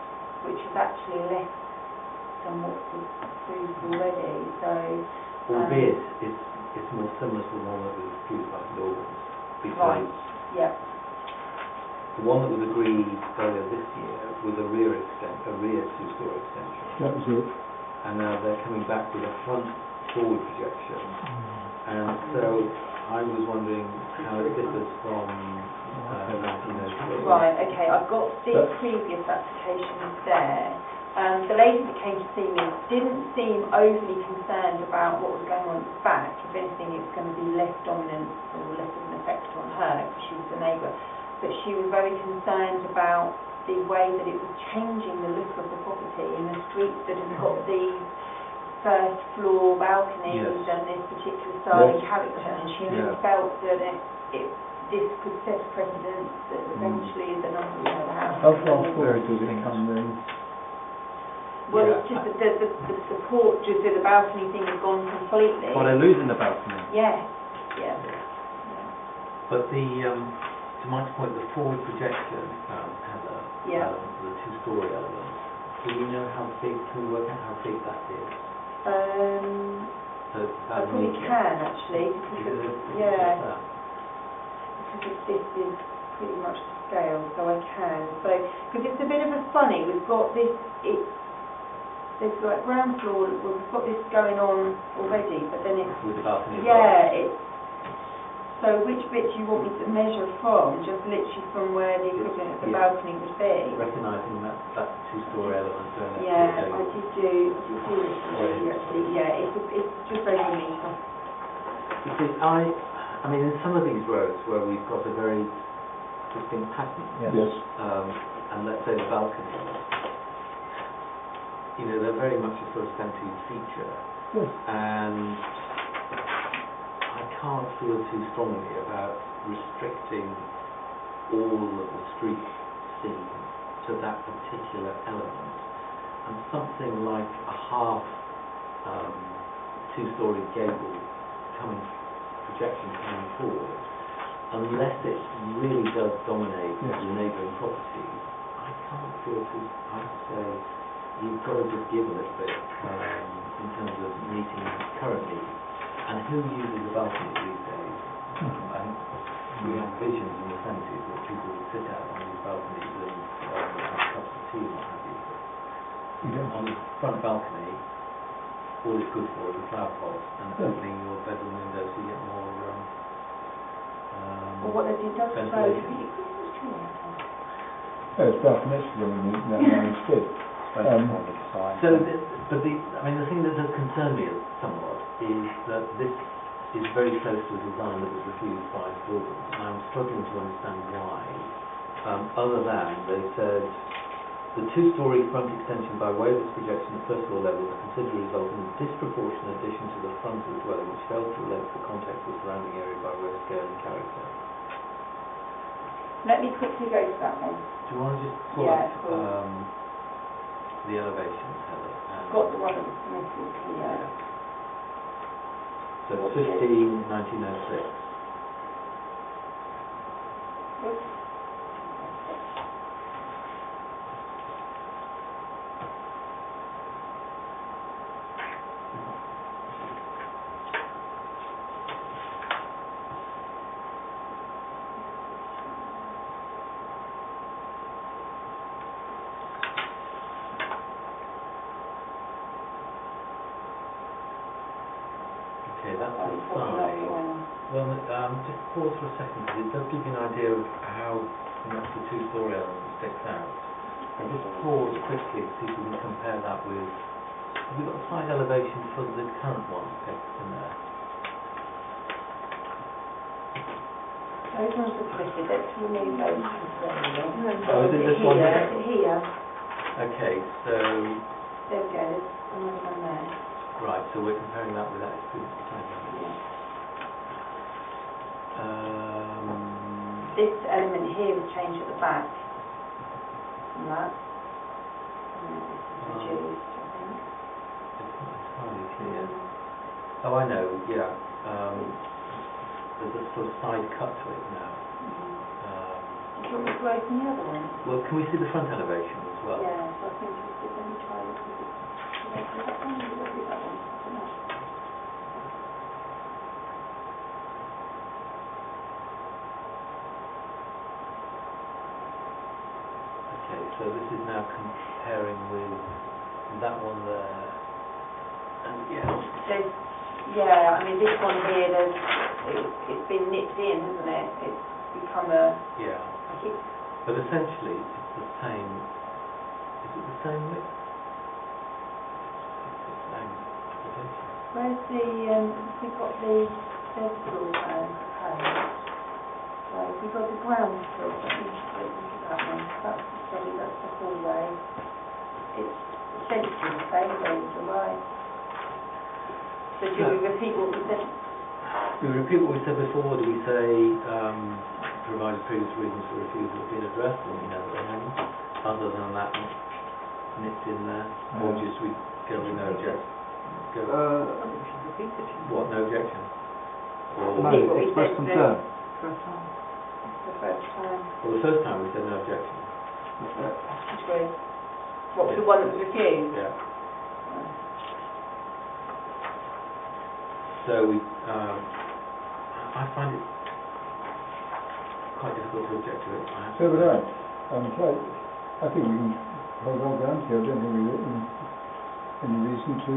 which is actually less than what was approved already. So,
albeit it's more similar to the one that was approved by the Organs, because
right, yeah.
the one that was agreed earlier this year was a rear two-story extension.
That was it.
And now they're coming back with a front-forward projection. And so I was wondering how it differs from 1903.
Right, okay, I've got the previous applications there. The lady that came to see me didn't seem overly concerned about what was going on at the back. If anything, it was going to be less dominant or less of an effect on her because she was the neighbour. But she was very concerned about the way that it was changing the look of the property in a street that has got these first floor balconies and this particular style and character, and she felt that this could set a precedent that eventually the number of the house.
How far forward does it come then?
Well, it's just that the support, just the balcony thing has gone completely.
Well, they're losing the balcony.
Yes, yeah.
But to Mike's point, the forward projection Heather, the two-story element, do we know how big, can we work out how big that is? So
I probably can actually, because this is pretty much the scale, so I can. So, because it's a bit of a funny, we've got this, there's like ground floor, we've got this going on already, but then it's...
With the balcony
so which bit do you want me to measure from? Just literally from where the equivalent of the balcony would be?
Recognising that two-story element.
I did do this actually. Yeah, it's just over a metre.
You see, I mean, in some of these roads where we've got a very distinct pattern, and let's say the balcony, you know, they're very much a sort of century feature, and I can't feel too strongly about restricting all of the street scene to that particular element, and something like a half two-story gable projection coming forward, unless it really does dominate the neighbouring properties, I can't feel too, I have to say, you've got to just give a little bit in terms of meeting current needs. And who uses a balcony these days? I think we have visions in the 70s that people would sit out on these balconies and have cups of tea and what have you. On the front balcony, all it's good for is a flower pot and opening your bedroom window so you get more
Well, what they do does
ventilation.
It's balconies now instead.
The thing that does concern me somewhat is that this is very close to a design that was refused by Organs, and I'm struggling to understand why, other than they said the two-storey front extension by way of its projection at first floor level is considered to result in a disproportionate addition to the front of the dwelling which fails to relate to the context of the surrounding area by way of scale and character.
Let me quickly go to that one.
Do you want to just pull up the elevations, Heather?
Got the one that was submitted here.
So 15, 1906.
Oops.
Okay, that's the side. Well, just pause for a second, because it does give you an idea of how much the two-story element sticks out. And just pause quickly to see if we can compare that with, have we got a side elevation for the current one in there?
Those ones are twisted, let's remove those completely.
Oh, is it this one here?
Here,
Okay, so,
there we go, there's another one there.
right, so we're comparing that with that experience design.
Yeah.
Um,
This element here is changed at the back. And that. And this is reduced, I think.
it's not entirely clear. Oh, I know, yeah. There's a sort of side cut to it now.
Do you want me to open the other one?
Well, can we see the front elevation as well?
Yeah, so I think it's let me try it. Should I do that one or should I do that one? I don't know.
Okay, so this is now comparing with that one there. And
Yeah, I mean this one here, it's been nipped in, hasn't it? It's become a...
yeah.
Like it's,
But essentially, it's the same. Is it the same width? It's the same.
where's the, we've got the floor plan proposed. So we've got the ground floor, let me look at that one. That's the study, that's the hallway. It's essentially the same, those are right. So do we repeat what we said?
Do we repeat what we said before? Do we say, provided previous reasons for refusal have been addressed, and we know that they haven't? Other than that, nipped in there? Or just we go with no objection? Go.
We should repeat it.
What, no objection? Or,
No,
Repeat what we
express
said
concern.
First time.
The first time.
well, the first time we said no objection.
Agree. What was the one that was refused?
Yeah. So we, I find it quite difficult to object to it.
So would I. I think we can hold our ground here. I don't think we've any reason to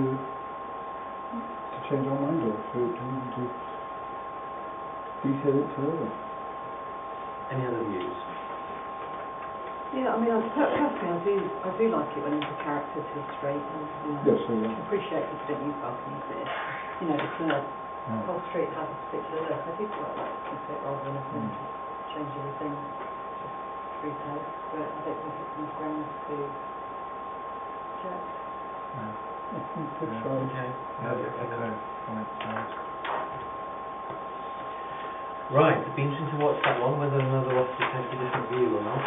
change our mind or to detail it further.
Any other views?
Yeah, I mean, personally, I do like it when there's a character to a street, and
Yes, so
I appreciate people don't use balconies, but you know, if the whole street has a particular look, I do quite like to keep it rather than change everything just retail, but I don't think it's enough grounds to check.
I think that's right.
Okay.
Yeah,
Right, it'd be interesting to watch that one, whether another officer takes a different view or not.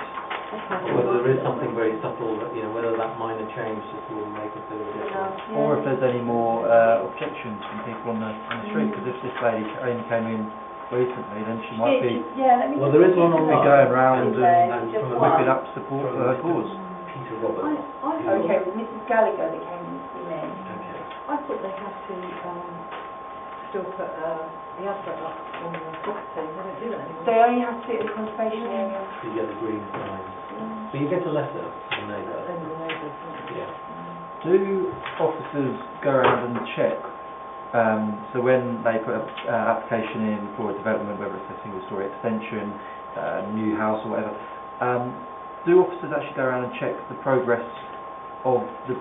Or whether there is something very subtle, that, whether that minor change just will make a bit of a difference.
Or if there's any more objections from people on the street, because if this lady only came in recently, then she might be
Well, there is one online.
going round
and
just
from a
whipping up support for her cause.
Peter Roberts.
Okay, it was Mrs Gallagher that came and see me.
Okay.
I thought they had to still put the advert up on the property, they don't do that anymore.
They only have to do it in the conservation area.
So you get the green sign. But you get a letter from the neighbour.
Then the neighbours, don't they?
Yeah.
Do officers go around and check? So when they put an application in for a development, whether it's a single-storey extension, new house or whatever, do officers actually go around and check the progress of the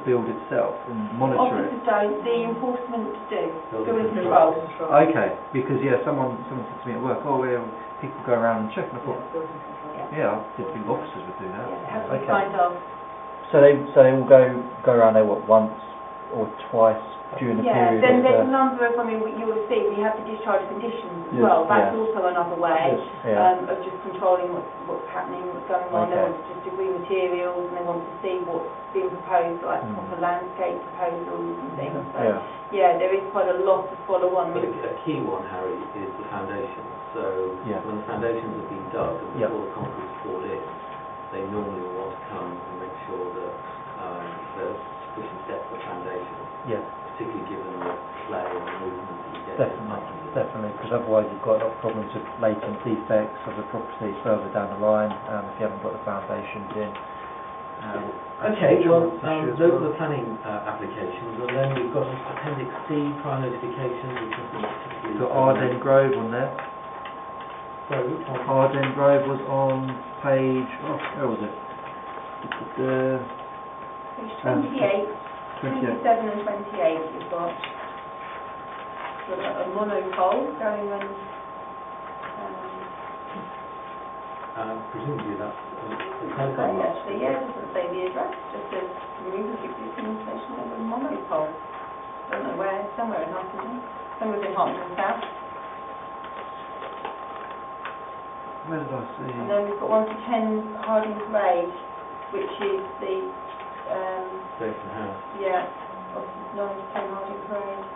build itself and monitor it?
Officers don't, the enforcement do.
Building
Building
control.
control.
Okay, because someone said to me at work, people go around and check, and I thought,
Building control.
Yeah.
I didn't think officers would do that.
Yeah, it has to be
Okay.
signed off.
So they all go around there once or twice during the
Yeah,
period
then there's a
of
number of, you will see, we have the discharge conditions as
Yes,
well. That's
yeah.
also another way of just controlling what's happening, what's going on. They
Okay.
want to just agree materials and they want to see what's being proposed, like proper landscape proposals and things. So, yeah, there is quite a lot to follow on.
But a key one, Harry, is the foundation. So when the foundations have been dug and before the concrete's poured in, they normally want to come and make sure that there's sufficient depth of foundation.
Yeah.
Particularly given the play and the movement that you get.
Definitely, because otherwise you've got a lot of problems with latent defects of the property further down the line if you haven't got the foundations in.
Okay, well, those are the planning applications, and then we've got Appendix C, prior notifications, which I think particularly...
You've got Harpenden Grove on there.
Sorry, which one?
Harpenden Grove was on page, where was it?
Page 28, 27 and 28 you've got. You've got a monopole going on.
Presumably that's a
Okay,
telephone mast.
actually, yeah, it doesn't say the address, just says remove the existing station of a monopole. Don't know where, somewhere in Harpenden. Somewhere in Harpenden South.
Where did I see?
And then we've got one for 10 Harding Parade, which is the,
Station house.
yeah, 9 to 10 Harding Parade.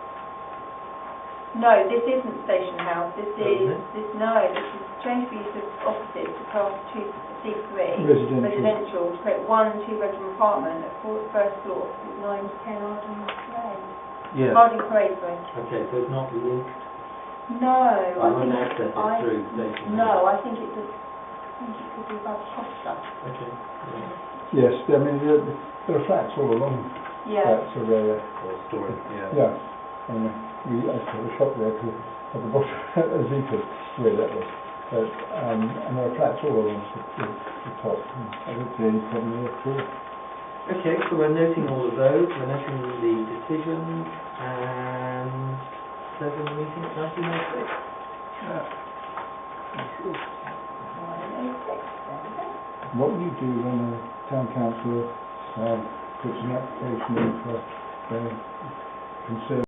No, this isn't Station House, this is,
isn't
this is change for use of offices to class 2 C3.
Residential.
Residential, to create one 2-bedroom apartment at first floor, offices 9 to 10 Harding Parade.
Yeah.
Harding Parade, sorry.
Okay, so it's not linked.
No,
I
I
won't
think,
access it through station.
no, I think it could be about Costa.
Okay. Yeah.
Yes, I mean, there are flats all along
Yeah.
that sort of area.
Or storage.
Yeah, and we actually have a shop there at the bottom, as you could, where that was. But, and there are flats all along the top. I don't see any problem there at all.
Okay, so we're noting all of those. We're noting the decisions and 7 meetings, 1906.
What do you do when a town councillor puts an application in for concern